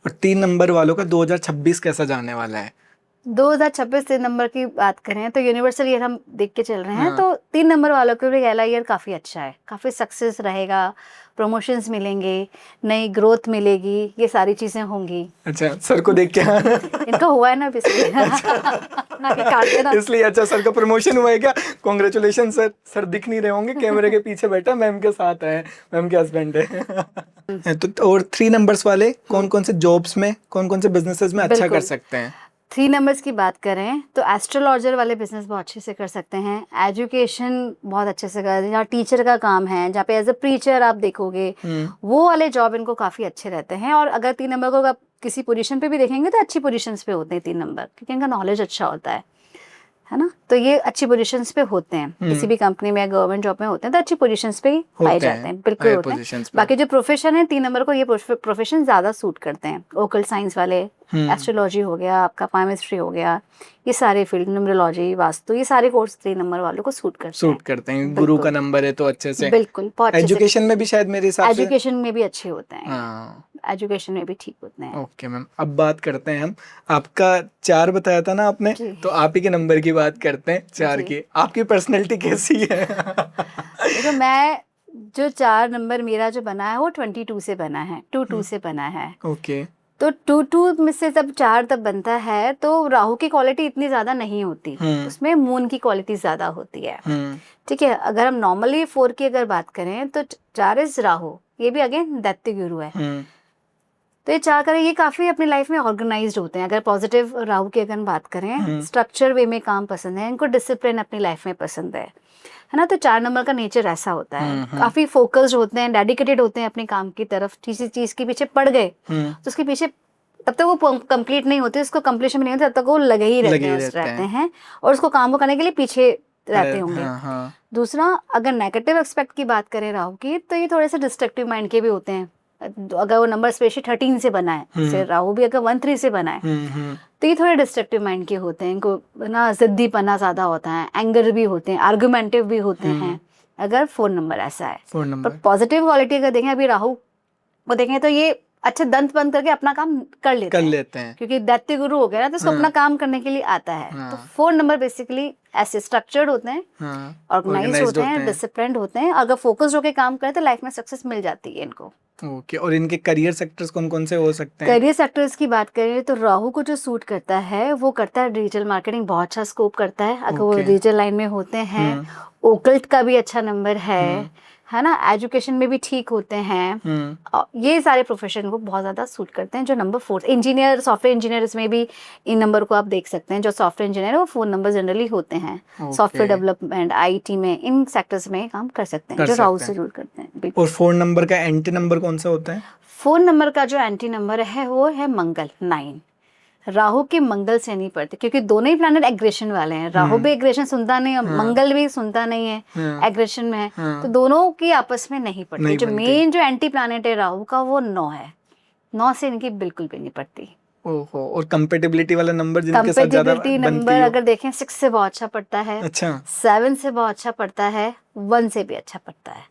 और 3 नंबर वालों का 2026 कैसा जाने वाला है? 2026 3 नंबर की बात करें तो यूनिवर्सल ईयर हम देख के चल रहे हैं। तो 3 नंबर वालों के लिए अगला ईयर काफ़ी अच्छा है, काफ़ी सक्सेस रहेगा, प्रमोशंस मिलेंगे, नई ग्रोथ मिलेगी, ये सारी चीज़ें होंगी। अच्छा, सर को देख के इनका हुआ है ना इसलिए इसलिए अच्छा, सर का प्रमोशन हुआ है क्या? Congratulation sir. सर दिख नहीं रहे होंगे, कैमरे के पीछे बैठा मैम के साथ है, मैम के हस्बैंड है। तो और 3 नंबर्स वाले कौन कौन से जॉब्स में, कौन कौन से बिजनेसेस में अच्छा कर सकते हैं? 3 नंबर्स की बात करें तो एस्ट्रोलॉजर वाले बिजनेस बहुत अच्छे से कर सकते हैं, एजुकेशन बहुत अच्छे से कर, जहाँ टीचर का काम है, जहाँ पे एज अ प्रीचर आप देखोगे, वो वाले जॉब इनको काफ़ी अच्छे रहते हैं। और अगर 3 नंबर को आप किसी पोजीशन पे भी देखेंगे तो अच्छी पोजीशंस पे होते हैं 3 नंबर, क्योंकि इनका नॉलेज अच्छा होता है ना। तो ये अच्छी पोजीशंस पे होते हैं, किसी भी कंपनी में, गवर्नमेंट जॉब में होते हैं तो अच्छी पोजीशंस पे ही पाए जाते हैं, बिल्कुल होते हैं। बाकी जो प्रोफेशन है 3 नंबर को, ये प्रोफेशन ज़्यादा सूट करते हैं। ओकल्ट साइंस वाले, एस्ट्रोलॉजी हो गया आपका, पाइमेस्ट्री हो गया, ये सारे फील्ड, न्यूमरोलॉजी, वास्तु, ये सारे कोर्स 3 नंबर वालों को सूट करते हैं। गुरु का नंबर है तो अच्छे से, बिल्कुल। एजुकेशन में भी शायद मेरे हिसाब से, एजुकेशन में भी अच्छे होते हैं, एजुकेशन में भी ठीक होते हैं। ओके मैम, अब बात करते हैं हम, आपका 4 बताया था ना आपने, तो आप ही के नंबर की बात करते हैं। 4 की आपकी पर्सनैलिटी कैसी है? देखो, मैं जो 4 नंबर मेरा जो बना है वो 22 से बना है, 22 से बना है। ओके। तो 22 में से जब 4 तब बनता है तो राहु की क्वालिटी इतनी ज्यादा नहीं होती, उसमें मून की क्वालिटी ज्यादा होती है। ठीक है, अगर हम नॉर्मली 4 की अगर बात करें तो 4 इज राहु, ये भी अगेन दैत्य गुरु है। तो ये 4 करें, ये काफी अपनी लाइफ में ऑर्गेनाइज्ड होते हैं। अगर पॉजिटिव राहु की अगर बात करें, स्ट्रक्चर वे में काम पसंद है इनको, डिसिप्लिन अपनी लाइफ में पसंद है ना। तो 4 नंबर का नेचर ऐसा होता है, काफी फोकस्ड होते हैं, डेडिकेटेड होते हैं अपने काम की तरफ। किसी चीज के पीछे पड़ गए तो उसके पीछे तब तक वो कंप्लीट नहीं होती, उसको कंप्लीशन में नहीं होती, तब तक वो लगे ही रहते हैं और उसको काम को करने के लिए पीछे रहते होंगे। दूसरा, अगर नेगेटिव एस्पेक्ट की बात करें राहु की, तो ये थोड़े से डिस्ट्रक्टिव माइंड के भी होते हैं। अगर वो नंबर स्पेशली 13 से बना है, जैसे राहु भी अगर 13 से बना है, तो ये थोड़े डिस्ट्रक्टिव माइंड के होते हैं। इनको ना जिद्दीपना ज्यादा होता है, एंगर भी होते हैं, आर्गुमेंटिव भी होते हैं, अगर 4 नंबर ऐसा है। पर पॉजिटिव क्वालिटी अगर देखें अभी राहु को देखें तो ये अच्छा दंत बंद करके अपना काम कर लेते हैं, क्योंकि दैत्य गुरु हो गया ना, तो उसको अपना काम करने के लिए आता है। तो 4 नंबर बेसिकली ऐसे स्ट्रक्चर्ड होते हैं, ऑर्गेनाइज्ड होते हैं, डिसिप्लिन्ड होते हैं। अगर फोकस्ड होकर काम करें तो लाइफ में सक्सेस मिल जाती है इनको। ओके। और इनके करियर सेक्टर्स कौन कौन से हो सकते हैं? करियर सेक्टर्स की बात करें तो राहु को जो सूट करता है वो करता है डिजिटल मार्केटिंग, बहुत अच्छा स्कोप करता है अगर वो डिजिटल लाइन में होते हैं। ओकल्ट का भी अच्छा नंबर है ना, एजुकेशन में भी ठीक होते हैं। ये सारे प्रोफेशन को बहुत ज़्यादा सूट करते हैं। जो नंबर 4 इंजीनियर, सॉफ्टवेयर इंजीनियर, इसमें भी इन नंबर को आप देख सकते हैं। जो सॉफ्टवेयर इंजीनियर है वो 4 नंबर जनरली होते हैं। सॉफ्टवेयर डेवलपमेंट, आईटी में, इन सेक्टर्स में काम कर सकते हैं जो राहु से रूल करते हैं। और 4 नंबर का एंटी नंबर कौन सा होता है? 4 नंबर का जो एंटी नंबर है वो है मंगल, 9। राहु के मंगल से नहीं पड़ते, क्योंकि दोनों ही प्लैनेट एग्रेशन वाले हैं। राहु भी एग्रेशन सुनता नहीं है, मंगल भी सुनता नहीं है, एग्रेशन में है। तो दोनों की आपस में नहीं पड़ती। जो मेन जो एंटी प्लैनेट है राहु का वो 9 है, 9 से इनकी बिल्कुल भी नहीं पड़ती। ओहो। और कंपेटिबिलिटी वाला नंबर जिनके साथ ज्यादा बनती नंबर अगर देखें 6 से बहुत अच्छा पड़ता है, अच्छा 7 से बहुत अच्छा पड़ता है, 1 से भी अच्छा पड़ता है,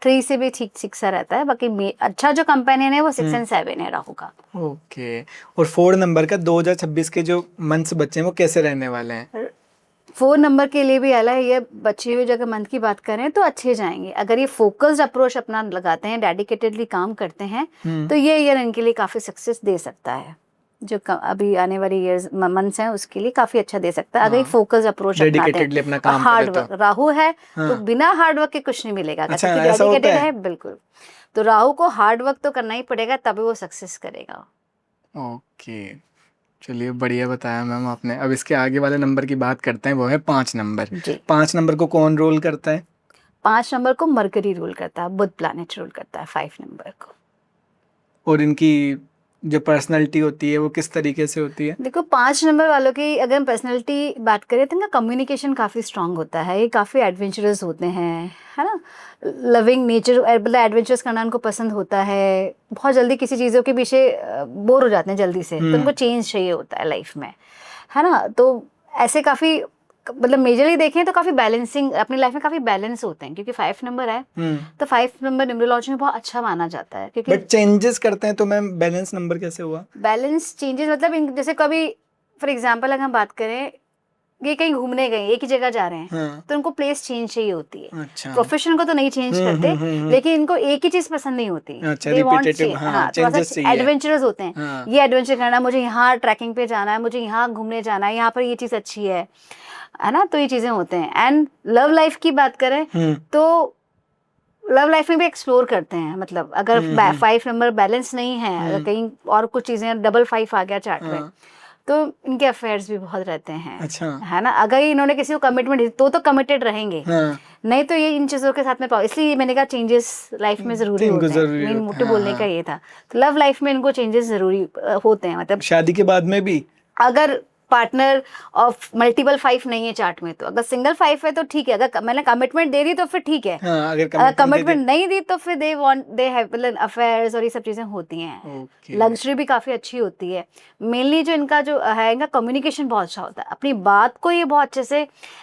3 से भी ठीक ठीक सा रहता है। बाकी अच्छा जो कंपेनियन है वो 6 एंड 7 है राहु का। ओके। और 4 नंबर का 2026 के जो मंथ्स बच्चे हैं वो कैसे रहने वाले हैं? 4 नंबर के लिए भी अलग है। ये बच्चे हुए अगर मंथ की बात करें तो अच्छे जाएंगे। अगर ये फोकस्ड अप्रोच अपना लगाते हैं, डेडिकेटेडली काम करते हैं, तो ये ईयर इनके लिए काफ़ी सक्सेस दे सकता है। जो अभी आने वाली ईयर्स मंथ्स हैं उसके लिए काफ़ी अच्छा दे सकता है, अगर एक फोकस्ड अप्रोच अपनाते हैं। अपना काम हार्ड करे वर्क, राहु है तो बिना हार्ड वर्क के कुछ नहीं मिलेगा। अच्छा, क्योंकि ऐसा होता डेडिकेटेड है? है बिल्कुल। तो राहु को हार्ड वर्क तो करना ही पड़ेगा, तभी वो सक्सेस करेगा। ओके, चलिए बढ़िया बताया मैम आपने। अब इसके आगे वाले नंबर की बात करते हैं, वो है 5 नंबर। जी। 5 नंबर को कौन रोल करता है? 5 नंबर को मरकरी रूल करता है, बुध प्लैनेट रूल करता है 5 नंबर को। और इनकी जो पर्सनालिटी होती है वो किस तरीके से होती है? देखो 5 नंबर वालों की अगर हम पर्सनैलिटी बात करें तो इनका कम्युनिकेशन काफ़ी स्ट्रांग होता है। ये काफ़ी एडवेंचरस होते हैं, है ना। लविंग नेचर, मतलब एडवेंचरस करना इनको पसंद होता है। बहुत जल्दी किसी चीज़ों के पीछे बोर हो जाते हैं जल्दी से, तो उनको चेंज चाहिए होता है लाइफ में, है ना। तो ऐसे काफ़ी, मतलब मेजरली देखें तो काफ़ी बैलेंसिंग अपनी लाइफ में काफ़ी बैलेंस होते हैं, क्योंकि 5 नंबर है। तो 5 नंबर न्यूमरोलॉजी में बहुत अच्छा माना जाता है, क्योंकि बट चेंजेस करते हैं तो मैम बैलेंस नंबर कैसे हुआ? बैलेंस चेंजेस मतलब जैसे कभी फॉर एग्जांपल अगर हम बात करें, ये कहीं घूमने गए, एक ही जगह जा रहे हैं, तो उनको प्लेस चेंज चाहिए होती है। अच्छा। प्रोफेशन को तो नहीं चेंज करते, लेकिन इनको एक ही चीज पसंद नहीं होती। अच्छा, दे वांट रिपीटेटिव, हाँ, थोड़ा चेंजेस सा चाहिए। एडवेंचरस होते हैं। हाँ। ये एडवेंचर करना, मुझे यहाँ ट्रैकिंग पे जाना है, मुझे यहाँ घूमने जाना है, यहाँ पर ये चीज अच्छी है ना। तो ये चीजें होते हैं। एंड लव लाइफ की बात करें तो लव लाइफ में भी एक्सप्लोर करते हैं। मतलब अगर 5 नंबर बैलेंस नहीं है, अगर कहीं और कुछ चीजें डबल 5 आ गया चार्ट में, तो इनके अफेयर्स भी बहुत रहते हैं। अच्छा। है ना। अगर इन्होंने किसी को कमिटमेंट दी तो कमिटेड रहेंगे, नहीं तो ये इन चीज़ों के साथ में इसलिए मैंने कहा चेंजेस लाइफ में ज़रूरी होते हैं। मेन मोटिव बोलने का ये था। तो लव लाइफ में इनको चेंजेस ज़रूरी होते हैं। मतलब शादी के बाद में भी अगर पार्टनर ऑफ मल्टीपल 5 नहीं है चार्ट में, तो अगर सिंगल 5 है तो ठीक है। अगर मैंने कमिटमेंट दे दी तो फिर ठीक है। अगर कमिटमेंट नहीं दी तो फिर दे हैव मतलब अफेयर्स और ये सब चीजें होती हैं। लग्जरी भी काफी अच्छी होती है। मेनली जो इनका जो है, इनका कम्युनिकेशन बहुत अच्छा होता है। अपनी बात को ये बहुत अच्छे से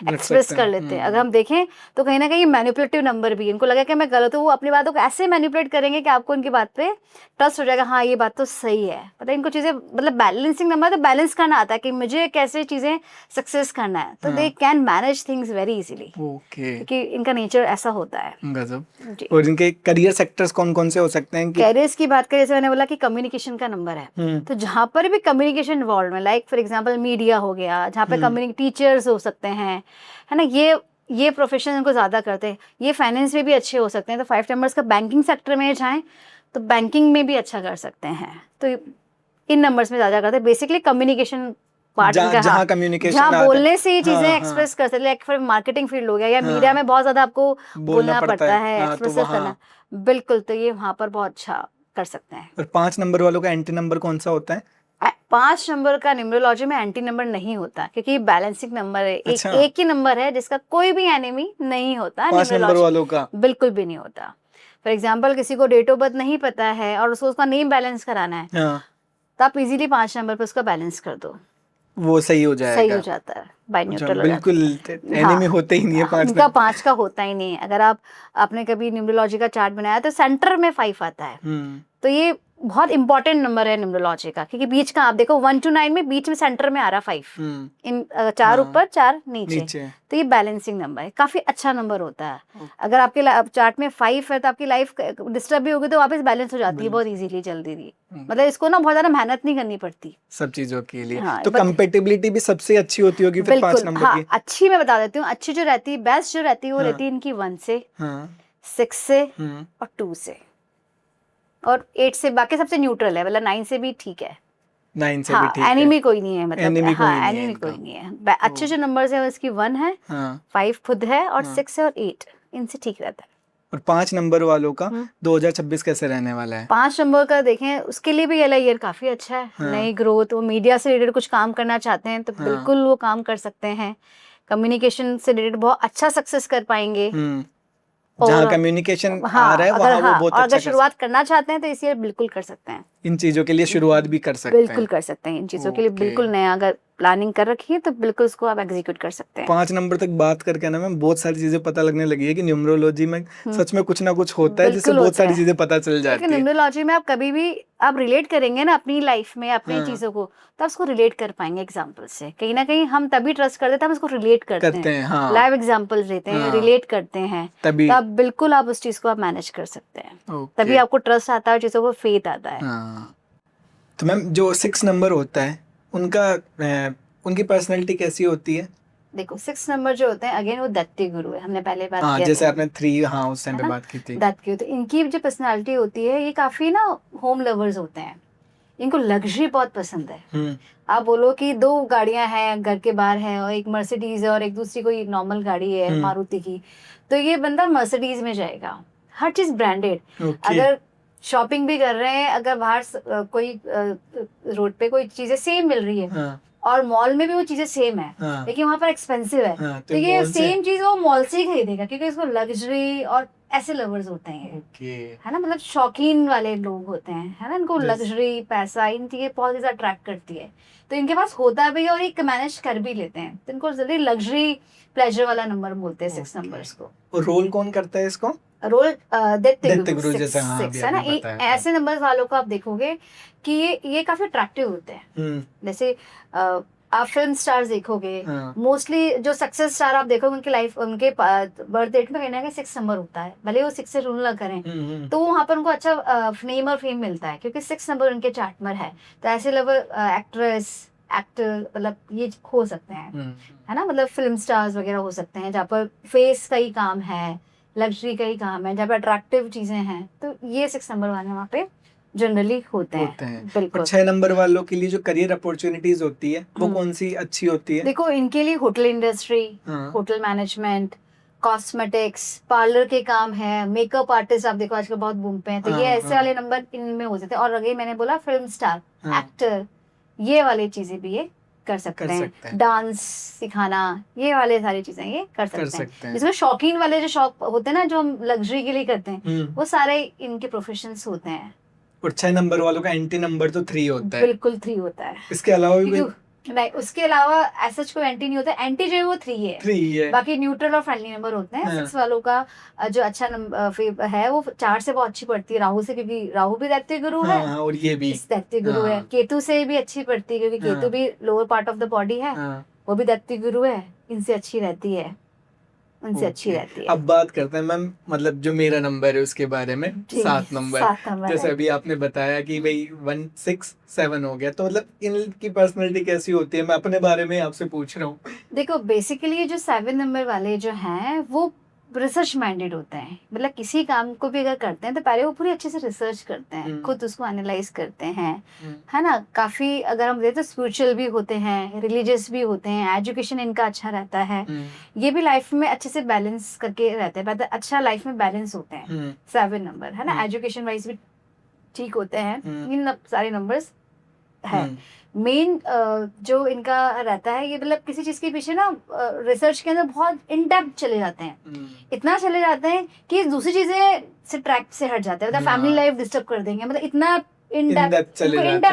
एक्सप्रेस कर लेते हैं। अगर हम देखें तो कहीं ना कहीं मैनिपुलेटिव नंबर भी, इनको लगा कि मैं गलत हूँ, वो अपनी बातों को ऐसे मैनिपुलेट करेंगे कि आपको इनकी बात पे ट्रस्ट हो जाएगा, हाँ ये बात तो सही है। पता है इनको चीजें, मतलब बैलेंसिंग नंबर तो बैलेंस करना आता है कि मुझे कैसे चीजें सक्सेस करना है। तो they can manage things very easily, क्योंकि इनका नेचर ऐसा होता है। गजब। और इनके करियर सेक्टर्स कौन कौन से हो सकते हैं? कैरियर्स की बात करें, जैसे मैंने बोला कि कम्युनिकेशन का नंबर है, तो जहाँ पर भी कम्युनिकेशन इन्वॉल्व है, लाइक फॉर एग्जांपल मीडिया हो गया, जहाँ पे टीचर्स हो सकते हैं, है ना। ये प्रोफेशन इनको ज़्यादा करते हैं। ये फाइनेंस में भी अच्छे हो सकते हैं। तो 5 नंबर्स का बैंकिंग सेक्टर में जाएँ तो बैंकिंग में भी अच्छा कर सकते हैं। तो इन नंबर्स में ज़्यादा करते हैं। बेसिकली कम्युनिकेशन पार्ट का, जहाँ कम्युनिकेशन, जहाँ बोलने से ये चीजें एक्सप्रेस कर सकते हैं। लाइक फिर मार्केटिंग फील्ड हो गया, या मीडिया में बहुत ज्यादा आपको बोलना पड़ता है, एक्सप्रेस करना, बिल्कुल। तो ये वहाँ पर बहुत अच्छा कर सकते हैं। और 5 नंबर वालों का एंटी नंबर कौन सा होता है? 5 नंबर का न्यूमरोलॉजी में एंटी नंबर नहीं होता, क्योंकि बैलेंसिंग नंबर है। एक ही नंबर है जिसका कोई भी एनिमी नहीं होता। 5 नंबर वालों का बिल्कुल भी नहीं होता। फॉर एग्जाम्पल किसी को डेट ऑफ बर्थ नहीं पता है और उसको उसका नेम बैलेंस कराना है, तो आप इजीली 5 नंबर पर उसका बैलेंस कर दो, वो सही हो जाएगा। सही हो जाता है, बाय न्यूट्रल। बिल्कुल एनिमी होते ही नहीं है 5 उनका 5 का होता ही नहीं है। अगर आपने कभी न्यूमरोलॉजी का चार्ट बनाया तो सेंटर में 5 आता है। तो ये बहुत इंपॉर्टेंट नंबर है न्यूमरोलॉजी का, क्योंकि बीच का आप देखो 1 to 9 में बीच में सेंटर में आ रहा 5, इन 4 ऊपर 4 नीचे। तो ये बैलेंसिंग नंबर है, काफी अच्छा नंबर होता है। अगर आपके चार्ट में 5 है तो आपकी लाइफ डिस्टर्ब भी होगी तो वापस बैलेंस हो जाती है बहुत इजीली, जल्दी। मतलब इसको ना बहुत ज्यादा मेहनत नहीं करनी पड़ती सब चीजों के लिए। तो कंपैटिबिलिटी भी सबसे अच्छी होती होगी फिर 5 नंबर की। अच्छी मैं बता देती हूँ। अच्छी जो रहती है, बेस्ट जो रहती है, वो रहती है इनकी 1 से, 6 से और 2 से और 8 से। बाकी सबसे न्यूट्रल है, मतलब 9 से भी ठीक है। 9 से भी ठीक है। एनिमी कोई नहीं है, मतलब एनिमी कोई नहीं है। अच्छे जो नंबर्स हैं उसकी 1 है, 5 खुद है और 6 है और 8, इनसे ठीक रहता है। और 5 नंबर वालों का 2026 कैसे रहने वाला है? 5 नंबर का देखें, उसके लिए भी ये ईयर काफी अच्छा है। नई ग्रोथ, वो मीडिया से रिलेटेड कुछ काम करना चाहते हैं तो बिल्कुल वो काम कर सकते हैं। कम्युनिकेशन से रिलेटेड बहुत अच्छा सक्सेस कर पाएंगे। जहाँ कम्युनिकेशन आ रहा है वहाँ वो बहुत अच्छा। अगर शुरुआत करना चाहते हैं तो इस ईयर बिल्कुल कर सकते हैं। इन चीजों के लिए शुरुआत भी कर सकते हैं। बिल्कुल कर सकते हैं इन चीजों के लिए, बिल्कुल नया। अगर प्लानिंग कर रखी है तो बिल्कुल उसको आप एग्जीक्यूट कर सकते हैं। 5 नंबर तक बात करके ना मैम बहुत सारी चीजें पता लगने लगी है कि न्यूमरोलॉजी में सच में कुछ ना कुछ होता है जिससे बिल्कुल बहुत होता सारी है। चीजें पता चल जाती लेकिन है। न्यूमरोलॉजी में आप कभी भी आप रिलेट करेंगे ना अपनी लाइफ में अपनी हाँ। चीजों को, तो आप उसको रिलेट कर पाएंगे एग्जाम्पल से। कहीं ना कहीं हम तभी ट्रस्ट करते हैं, हम उसको रिलेट करते हैं, हाँ लाइव एग्जाम्पल्स देते हैं, हाँ। रिलेट करते हैं, तभी तो आप बिल्कुल आप उस चीज को आप मैनेज कर सकते हैं। ओके। तभी आपको ट्रस्ट आता है, चीजों को फेथ आता है। हाँ तो मैम जो 6 नंबर होता है उनकी पर्सनैलिटी कैसी होती है? देखो 6 नंबर जो होते हैं अगेन वो दैत्य गुरु है, हमने पहले बात हाँ किया जैसे था, आपने 3 हाँ उस टाइम है पे ना? बात की थी। दैत्य, तो इनकी जो पर्सनालिटी होती है ये काफी ना होम लवर्स होते हैं, इनको लग्जरी बहुत पसंद है। आप बोलो कि 2 गाड़ियां हैं घर के बाहर है, और एक मर्सिडीज है और एक दूसरी कोई नॉर्मल गाड़ी है मारुति की, तो ये बंदा मर्सिडीज में जाएगा, हर चीज ब्रांडेड। अगर शॉपिंग भी कर रहे हैं, अगर बाहर कोई रोड पे कोई चीजें सेम मिल रही है और मॉल में भी वो चीजें सेम है, लेकिन वहां पर एक्सपेंसिव है, तो ये सेम चीज वो मॉल से ही खरीदेगा, क्योंकि इसको लग्जरी और ऐसे लवर्स होते हैं, है ना, मतलब शौकीन वाले लोग होते हैं, है ना, इनको लग्जरी पैसा इन चीजें बहुत ज्यादा अट्रैक्ट करती है, तो इनके पास होता भी है और ये मैनेज कर भी लेते हैं, तो इनको जल्दी लग्जरी प्लेजर वाला नंबर बोलते हैं 6 नंबर्स को। और रोल कौन करता है इसको? रोल दैत्य गुरु जैसा हाँ 6 है ना। ऐसे नंबर वालों को आप देखोगे कि ये काफी अट्रैक्टिव होते हैं। जैसे आप फिल्म स्टार्स देखोगे, मोस्टली जो सक्सेस स्टार आप देखोगे उनकी लाइफ, उनके बर्थ डेट में कहना है 6 नंबर होता है, भले वो 6 से रूल ना करें, तो वहाँ पर उनको अच्छा नेम और फेम मिलता है, क्योंकि 6 नंबर उनके चार्ट में है। तो ऐसे लेवल एक्ट्रेस एक्टर मतलब ये हो सकते हैं, है ना, मतलब फिल्म स्टार्स वगैरह हो सकते हैं, जहाँ पर फेस का ही काम है, लग्जरी का ही काम है, जहाँ पे अट्रैक्टिव चीजें हैं, तो ये 6 नंबर वाले वहाँ पे जनरली होते हैं। बिल्कुल। और 6 नंबर वालों के लिए जो करियर अपॉर्चुनिटीज होती है वो कौन सी अच्छी होती है? देखो इनके लिए hotel industry, hotel management, cosmetics, parlour के काम है, मेकअप आर्टिस्ट आप देखो आजकल बहुत बूम पे हैं, तो ये ऐसे वाले नंबर इनमें हो जाते हैं। और अगर मैंने बोला फिल्म स्टार, एक्टर, ये वाली चीजें भी ये कर सकते हैं। डांस सिखाना, ये वाले सारी चीजें ये कर सकते हैं। जिसमें शौकीन वाले जो शौक होते हैं ना, जो हम लग्जरी के लिए करते हैं, वो सारे इनके प्रोफेशंस होते हैं। और 6 नंबर वालों का एंटी नंबर तो 3 होता है। बिल्कुल 3 होता है। इसके अलावा भी नहीं, उसके अलावा ऐसा कोई एंटी नहीं होता। एंटी जो है वो 3 है। बाकी न्यूट्रल और फ्रेंडली नंबर होते हैं। 6 वालों का जो अच्छा नंबर है वो 4 से बहुत अच्छी पड़ती है, राहु से, क्योंकि राहु भी दैत्य गुरु है और ये भी दैत्य गुरु है। केतु से भी अच्छी पड़ती है, क्योंकि केतु भी lower part of the body है, वो भी दैत्य गुरु है, इनसे अच्छी रहती है, उनसे अच्छी रहती है। अब बात करते हैं मैम, मतलब जो मेरा नंबर है उसके बारे में। 7 नंबर जैसे अभी आपने बताया कि भाई 1 6 7 हो गया, तो मतलब इनकी पर्सनालिटी कैसी होती है, मैं अपने बारे में आपसे पूछ रहा हूँ। देखो बेसिकली जो 7 नंबर वाले जो हैं वो रिसर्च माइंडेड होते हैं, मतलब किसी काम को भी अगर करते हैं तो पहले वो पूरी अच्छे से रिसर्च करते हैं, खुद उसको एनालाइज करते हैं, है ना। काफी अगर हम देखें तो स्पिरिचुअल भी होते हैं, रिलीजियस भी होते हैं, एजुकेशन इनका अच्छा रहता है, ये भी लाइफ में अच्छे से बैलेंस करके रहते हैं, अच्छा लाइफ में बैलेंस होते हैं 7 नंबर, है ना। एजुकेशन वाइज भी ठीक होते हैं, इन सारे नंबर्स है। मेन जो इनका रहता है, ये मतलब किसी चीज के पीछे ना रिसर्च के अंदर बहुत इन डेप्थ चले जाते हैं, इतना चले जाते हैं कि दूसरी चीजें से ट्रैक से हट जाते हैं, मतलब फैमिली लाइफ डिस्टर्ब कर देंगे, मतलब इतना इन डेप्थ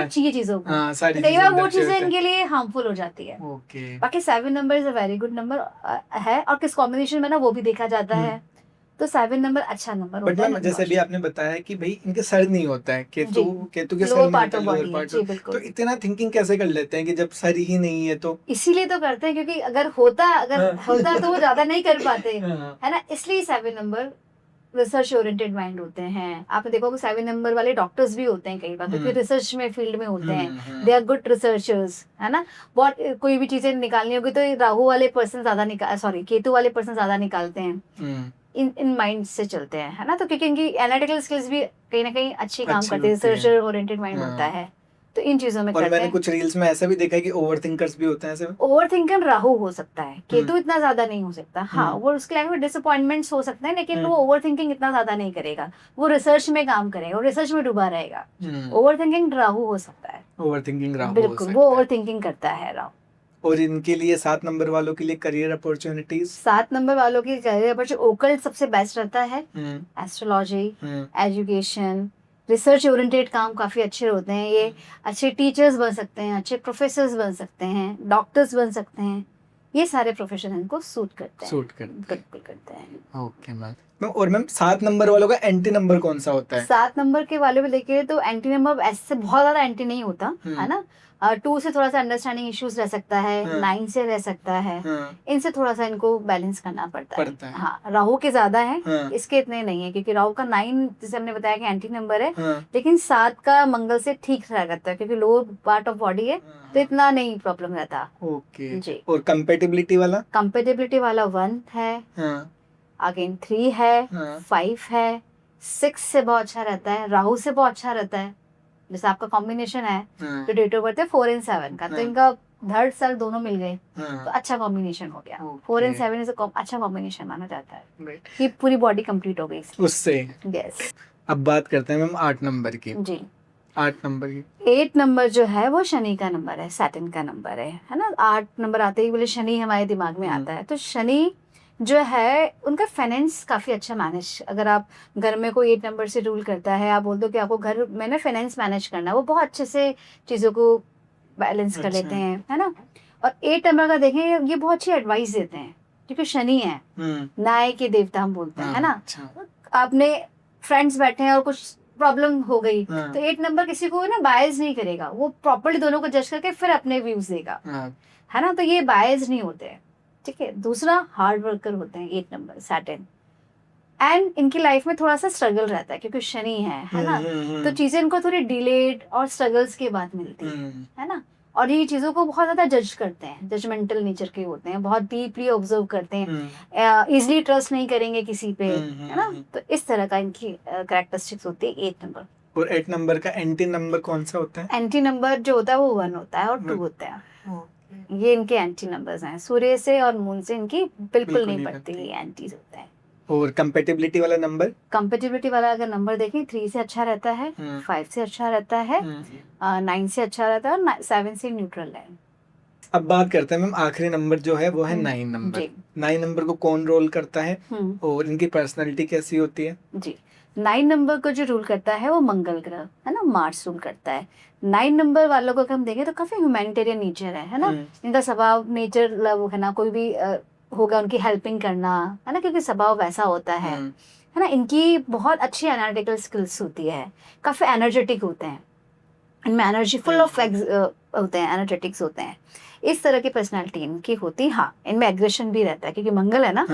चाहिए चीजों को, कई बार वो चीजें इनके लिए हार्मफुल हो जाती है। बाकी 7 number is a very good number है, और किस कॉम्बिनेशन में ना वो भी देखा जाता है, तो 7 नंबर अच्छा नंबर होता है। जैसे भी आपने बताया कि भाई इनके सर नहीं होता है, केतु के sir lower part of body है, जी बिल्कुल। तो इतना थिंकिंग कैसे कर लेते हैं कि जब सर ही नहीं है? तो इसीलिए तो करते हैं, क्योंकि अगर होता तो वो ज्यादा नहीं कर पाते, है ना, इसलिए 7 नंबर रिसर्च ओरिएंटेड माइंड होते हैं। आपने देखो कि 7 नंबर वाले डॉक्टर्स भी होते हैं कई बार, तो फिर रिसर्च में फील्ड में होते हैं, दे आर गुड रिसर्चर्स, है ना। बहुत कोई भी चीजें निकालनी होगी तो राहु वाले पर्सन ज्यादा केतु वाले पर्सन ज्यादा निकालते हैं, इन माइंड से चलते हैं, है ना। तो क्योंकि इनकी एनालिटिकल स्किल्स भी कहीं ना कहीं अच्छी काम करते हैं, रिसर्चर ओरिएंटेड माइंड होता है, तो इन चीजों में करते हैं। मैंने कुछ रील्स में ऐसा भी देखा है कि ओवरथिंकर्स भी होते हैं ऐसे में। ओवरथिंकर राहु हो सकता है, केतु इतना ज्यादा नहीं हो सकता। हाँ, वो उसके लाइफ में डिसअपॉइंटमेंट्स हो सकते हैं, लेकिन वो ओवरथिंकिंग इतना ज्यादा नहीं करेगा, वो रिसर्च में काम करेगा, वो रिसर्च में डूबा रहेगा। ओवरथिंकिंग राहु हो सकता है, ओवरथिंकिंग राहु बिल्कुल, वो ओवरथिंकिंग करता है राहु। और इनके लिए 7 नंबर वालों के लिए करियर अपॉर्चुनिटीज, 7 नंबर वालों की करियर अपॉर्चुनिटी ओकल्ट सबसे बेस्ट रहता है, एस्ट्रोलॉजी, एजुकेशन, रिसर्च ओरिएंटेड काम काफ़ी अच्छे होते हैं, ये अच्छे टीचर्स बन सकते हैं, अच्छे प्रोफेसर्स बन सकते हैं, डॉक्टर्स बन सकते हैं, ये सारे प्रोफेशन इनको सूट करते हैं, बिल्कुल करते हैं। Okay ma'am. और मैम 7 नंबर वालों का एंटी नंबर कौन सा होता है? 7 नंबर के वाले में देखिए तो एंटी नंबर ऐसे बहुत ज़्यादा एंटी नहीं होता है ना। 2 से थोड़ा सा अंडरस्टैंडिंग इश्यूज रह सकता है, 9 से रह सकता है, इनसे थोड़ा सा इनको बैलेंस करना पड़ता है। हाँ, राहु के ज्यादा है, इसके इतने नहीं है, क्योंकि राहु का 9 जैसे हमने बताया कि एंटी नंबर है, लेकिन 7 का मंगल से ठीक रहता है, क्योंकि लोअर पार्ट ऑफ बॉडी है, तो इतना नहीं प्रॉब्लम रहता। ओके जी। और कंपेटिबिलिटी वाला? कंपेटिबिलिटी वाला 1 है, अगेन 3 है, 5 है, 6 से बहुत अच्छा रहता है, राहु से बहुत अच्छा रहता है। जैसे आपका कॉम्बिनेशन है जो डेट ऑफ बर्थ है 4 एंड 7 का, तो इनका धड़ साल दोनों मिल गए, तो अच्छा कॉम्बिनेशन हो गया। 4 एंड 7 इज अच्छा कॉम्बिनेशन माना जाता है कि पूरी बॉडी कंप्लीट हो गई उससे। यस। अब बात करते हैं मैम 8 नंबर की। जी। 8 नंबर की 8 नंबर जो है वो शनि का नंबर है, सैटर्न का नंबर है ना। 8 नंबर आते ही बोले शनि हमारे दिमाग में आता है, तो शनि जो है उनका फाइनेंस काफ़ी अच्छा मैनेज, अगर आप घर में कोई 8 नंबर से रूल करता है, आप बोल दो कि आपको घर में ना फाइनेंस मैनेज करना है, वो बहुत अच्छे से चीज़ों को बैलेंस कर लेते हैं, है ना। और 8 नंबर का देखें, ये बहुत अच्छी एडवाइस देते हैं, क्योंकि शनि है, न्याय के देवता हम बोलते हैं, है ना। आपने फ्रेंड्स बैठे हैं और कुछ प्रॉब्लम हो गई, तो 8 नंबर किसी को ना बायस नहीं करेगा, वो प्रॉपर्ली दोनों को जज करके फिर अपने व्यूज देगा, है ना। तो ये बायस नहीं होते हैं, ठीक है। दूसरा हार्ड वर्कर होते हैं 8 नंबर सैटर्न, एंड इनकी लाइफ में थोड़ा सा स्ट्रगल रहता है, क्योंकि शनि है ना, तो चीजें इनको थोड़ी डिलेड और स्ट्रगल्स के बाद मिलती है ना। और ये चीजों को बहुत ज्यादा जज करते हैं, जजमेंटल नेचर के होते हैं, बहुत डीपली ऑब्जर्व करते हैं, इजिली ट्रस्ट नहीं करेंगे किसी पे, है ना। तो इस तरह का इनकी कैरेक्टरिस्टिक्स होती है 8 नंबर। और 8 नंबर का एंटी नंबर कौन सा होता है? एंटी नंबर जो होता है वो 1 होता है और 2 होता है, ये इनके एंटी नंबर्स हैं। सूर्य से और मून से इनकी बिल्कुल नहीं पड़ती, ये एंटीज होता है। और कंपेटिबिलिटी वाला नंबर? कंपेटिबिलिटी वाला अगर नंबर देखें, 3 से अच्छा रहता है, 5 से अच्छा रहता है, 9 से अच्छा रहता है, और 7 से न्यूट्रल है। अब बात करते हैं मैम आखिरी नंबर जो है वो है 9 नंबर। 9 नंबर को कौन रोल करता है और इनकी पर्सनालिटी कैसी होती है? जी, 9 नंबर को जो रूल करता है वो मंगल ग्रह है ना, मार्स रूल करता है। 9 नंबर वालों को हम देखें तो काफी ह्यूमैनिटेरियन नेचर है ना। इनका स्वभाव नेचर लव है ना, कोई भी होगा उनकी हेल्पिंग करना, है ना, क्योंकि स्वभाव वैसा होता है ना। इनकी बहुत अच्छी एनालिटिकल स्किल्स होती है, काफी एनर्जेटिक होते हैं, इनमें एनर्जी फुल ऑफ होते हैं, एनर्जेटिक्स होते हैं, इस तरह की पर्सनालिटी इनकी होती है। हाँ, इनमें एग्रेशन भी रहता है, क्योंकि मंगल है ना,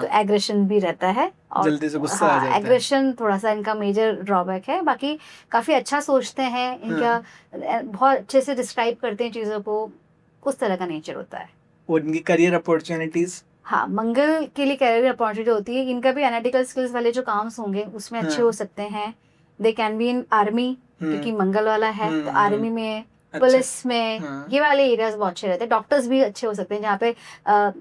तो एग्रेशन भी रहता है, और जल्दी से गुस्सा आ जाता है। एग्रेशन थोड़ा सा इनका मेजर ड्रॉबैक है, बाकी काफी अच्छा सोचते हैं, इनका बहुत अच्छे से डिस्क्राइब करते हैं चीजों को, उस तरह का नेचर होता है। और इनकी करियर अपॉर्चुनिटीज? हाँ, मंगल के लिए करियर अपॉर्चुनिटी होती है, इनका भी एनालिटिकल स्किल्स वाले जो काम होंगे उसमें अच्छे हो सकते हैं। They can be in army, क्योंकि मंगल वाला है, तो आर्मी में, पुलिस में, ये वाले एरियाज बहुत अच्छे रहते हैं। डॉक्टर्स भी अच्छे हो सकते हैं, जहाँ पे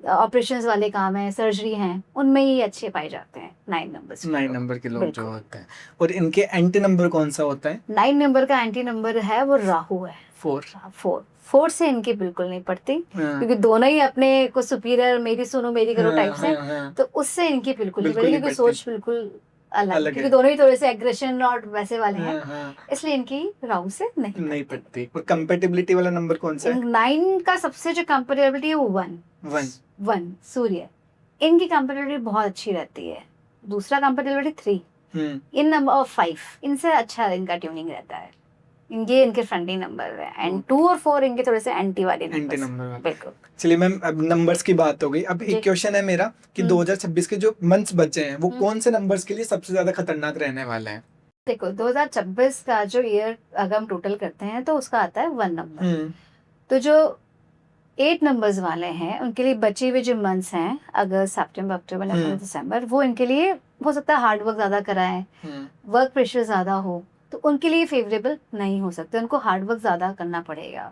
ऑपरेशंस वाले काम है, सर्जरी हैं, उनमें ही अच्छे पाए जाते हैं 9 नंबर के लोग जो होते हैं। और इनके एंटी नंबर कौन सा होता है? 9 नंबर का एंटी नंबर है वो राहु है, 4 से इनकी बिल्कुल नहीं पड़ती, क्योंकि दोनों ही अपने को सुपीरियर, मेरी सुनो मेरी करो टाइप से, तो उससे इनकी बिल्कुल नहीं पड़ती, क्योंकि सोच बिल्कुल अलग, क्योंकि दोनों ही थोड़े से एग्रेशन और वैसे वाले हैं, इसलिए इनकी राहु से नहीं पड़ती। और कंपेटिबिलिटी वाला नंबर कौन सा है? 9 का सबसे जो कंपेटिबिलिटी है वो 1 सूर्य, इनकी कंपेटिबिलिटी बहुत अच्छी रहती है। दूसरा कंपेटिबिलिटी 3, इन नंबर और 5, इनसे अच्छा इनका ट्यूनिंग रहता है, इनके फ्रेंडली नंबर है, एंड 2 और 4 इनके थोड़े से एंटी नंबर। बिल्कुल। चलिए मैम, अब नंबर्स की बात हो गई, अब एक क्वेश्चन है मेरा कि 2026 के जो मंथ्स बचे हैं वो कौन से नंबर्स के लिए सबसे ज्यादा खतरनाक रहने वाले हैं? देखो, 2026 का जो ईयर अगर हम टोटल करते हैं तो उसका आता है 1 नंबर, तो जो 8 नंबर्स वाले हैं उनके लिए बचे हुए जो मंथ्स हैं, अगस्त, सितंबर, अक्टूबर, नवंबर, दिसंबर, वो इनके लिए हो सकता है हार्ड वर्क ज्यादा कराएं, वर्क प्रेशर ज्यादा हो, तो उनके लिए फेवरेबल नहीं हो सकते, उनको हार्ड वर्क ज्यादा करना पड़ेगा,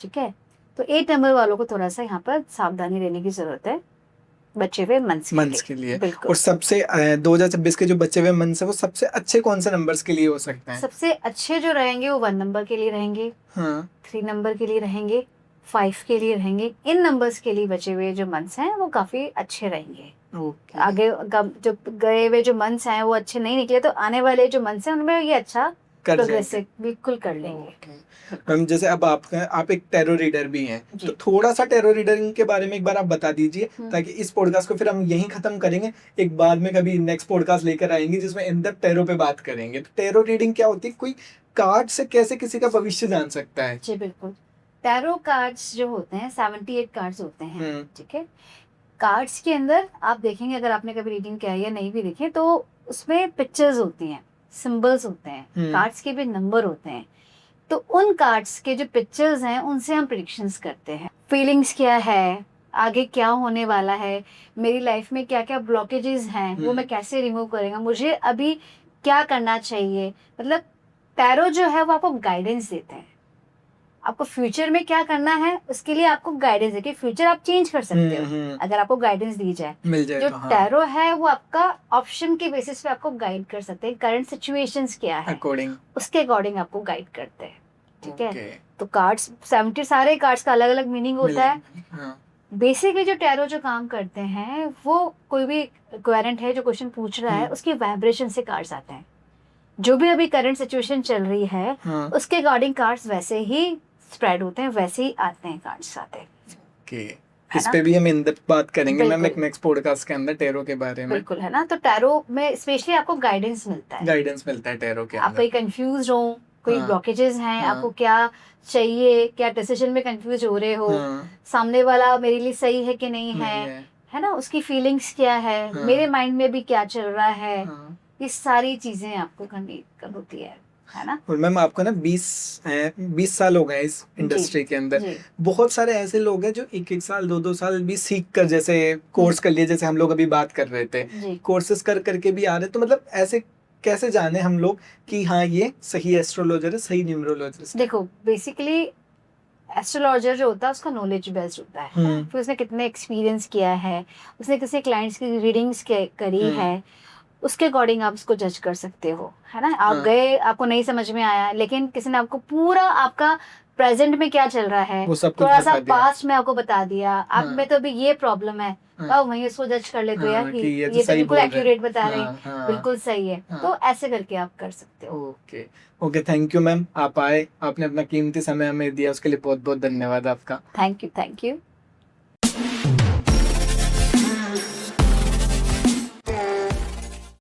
ठीक है। तो 8 नंबर वालों को थोड़ा सा यहाँ पर सावधानी रहने की जरूरत है बचे हुए मंथ्स के लिए। और सबसे 2026 के जो बचे हुए मंथ्स है वो सबसे अच्छे कौन से नंबर्स के लिए हो सकते हैं? सबसे अच्छे जो रहेंगे वो 1 नंबर के लिए रहेंगे, 3 नंबर के लिए रहेंगे, 5 के लिए रहेंगे। इन नंबर्स के लिए बचे हुए जो मंथ्स हैं वो काफी अच्छे रहेंगे। आगे जो गए हुए जो मंथ्स हैं वो अच्छे नहीं निकले, तो आने वाले जो मंथ्स हैं उनमें ये अच्छा कर जाएंगे। प्रोग्रेसिव बिल्कुल कर लेंगे। मैम जैसे अब आप एक टैरो रीडर भी हैं, जी। तो थोड़ा सा टैरो रीडरिंग के बारे में एक बार आप बता दीजिए, हम्म। ताकि इस पॉडकास्ट को फिर हम यहीं खत्म करेंगे। एक बाद में कभी नेक्स्ट पॉडकास्ट लेकर आएंगे जिसमें इन डेप्थ टैरो पे बात करेंगे। तो टैरो रीडिंग क्या होती है, कोई कार्ड से कैसे किसी का भविष्य जान सकता है? जी बिल्कुल। टैरो कार्ड्स जो होते हैं 78 कार्ड्स होते हैं, ठीक है। कार्ड्स के अंदर आप देखेंगे, अगर आपने कभी रीडिंग किया है या नहीं भी देखें, तो उसमें पिक्चर्स होती हैं, सिंबल्स होते हैं, कार्ड्स के भी नंबर होते हैं। तो उन कार्ड्स के जो पिक्चर्स हैं उनसे हम प्रेडिक्शंस करते हैं। फीलिंग्स क्या है, आगे क्या होने वाला है, मेरी लाइफ में क्या क्या ब्लॉकेजेस हैं वो मैं कैसे रिमूव करेंगे, मुझे अभी क्या करना चाहिए। मतलब टैरो जो है वो आपको गाइडेंस देते हैं, आपको फ्यूचर में क्या करना है उसके लिए आपको गाइडेंस है कि फ्यूचर आप चेंज कर सकते हो अगर आपको गाइडेंस दी जाए, मिल जाए जो तो। हाँ। टैरो है वो आपका ऑप्शन के बेसिस पे आपको गाइड कर सकते हैं, करंट सिचुएशंस क्या है अकॉर्डिंग, उसके अकॉर्डिंग आपको गाइड करते हैं, ठीक है। ओके। तो कार्ड्स 70 सारे कार्ड्स का अलग अलग मीनिंग होता है। हाँ। बेसिकली जो टैरो जो काम करते हैं वो कोई भी क्वेरेंट है जो क्वेश्चन पूछ रहा है उसके वाइब्रेशन से कार्ड्स आते हैं, जो भी अभी करंट सिचुएशन चल रही है हाँ। उसके अकॉर्डिंग कार्ड्स वैसे ही स्प्रेड होते हैं, वैसे ही आते हैं कार्ड्स आते हैं। ओके, इस पे भी हम इन डेप्थ बात करेंगे मैम एक बिल्कुल। नेक्स्ट पॉडकास्ट के अंदर टैरो के बारे में। बिल्कुल, है ना। तो टैरो में स्पेशली आपको गाइडेंस मिलता है, गाइडेंस मिलता है टैरो के आप अंदर। कहीं कंफ्यूज हो, कोई हाँ। ब्लॉकेजेस हैं, हाँ। आपको क्या चाहिए, क्या डिसीजन में कंफ्यूज हो रहे हो, हाँ। सामने वाला मेरे लिए सही है कि नहीं नहीं है, है। है ना, उसकी फीलिंग्स क्या है, हाँ। मेरे माइंड में भी क्या चल रहा है, हाँ। ये सारी चीजें आपको करनी होती है ना। और मैम आपको ना 20 साल हो गए इस इंडस्ट्री के अंदर। जी। बहुत सारे ऐसे लोग हैं जो एक साल 2 साल भी सीख कर, जैसे कोर्स कर लिए, जैसे हम लोग अभी बात कर रहे थे, जी। कोर्सेज कर करके भी आ रहे। तो मतलब ऐसे कैसे जाने हम लोग कि हाँ ये सही एस्ट्रोलॉजर है, सही न्यूमरोलॉजिस्ट? देखो बेसिकली एस्ट्रोलॉजर जो होता है उसका नॉलेज बेस्ड होता है, फिर उसने कितने एक्सपीरियंस किया है, उसने किसी क्लाइंट्स की रीडिंग्स करी है, उसके अकॉर्डिंग आप उसको जज कर सकते हो, है ना। आप गए, आपको नहीं समझ में आया, लेकिन किसी ने आपको पूरा आपका प्रेजेंट में क्या चल रहा है, वो सब कुछ थोड़ा बता सा दिया। पास्ट में आपको बता दिया, आप में तो अभी ये प्रॉब्लम है, तो वहीं उसको जज कर लेते हो यार कि ये तो बिल्कुल एक्यूरेट बता रहे हैं, बिल्कुल सही है। तो ऐसे करके आप कर सकते हो। Okay okay, thank you ma'am, आप आए, आपने अपना कीमती समय हमें दिया, उसके लिए बहुत बहुत धन्यवाद आपका। Thank you.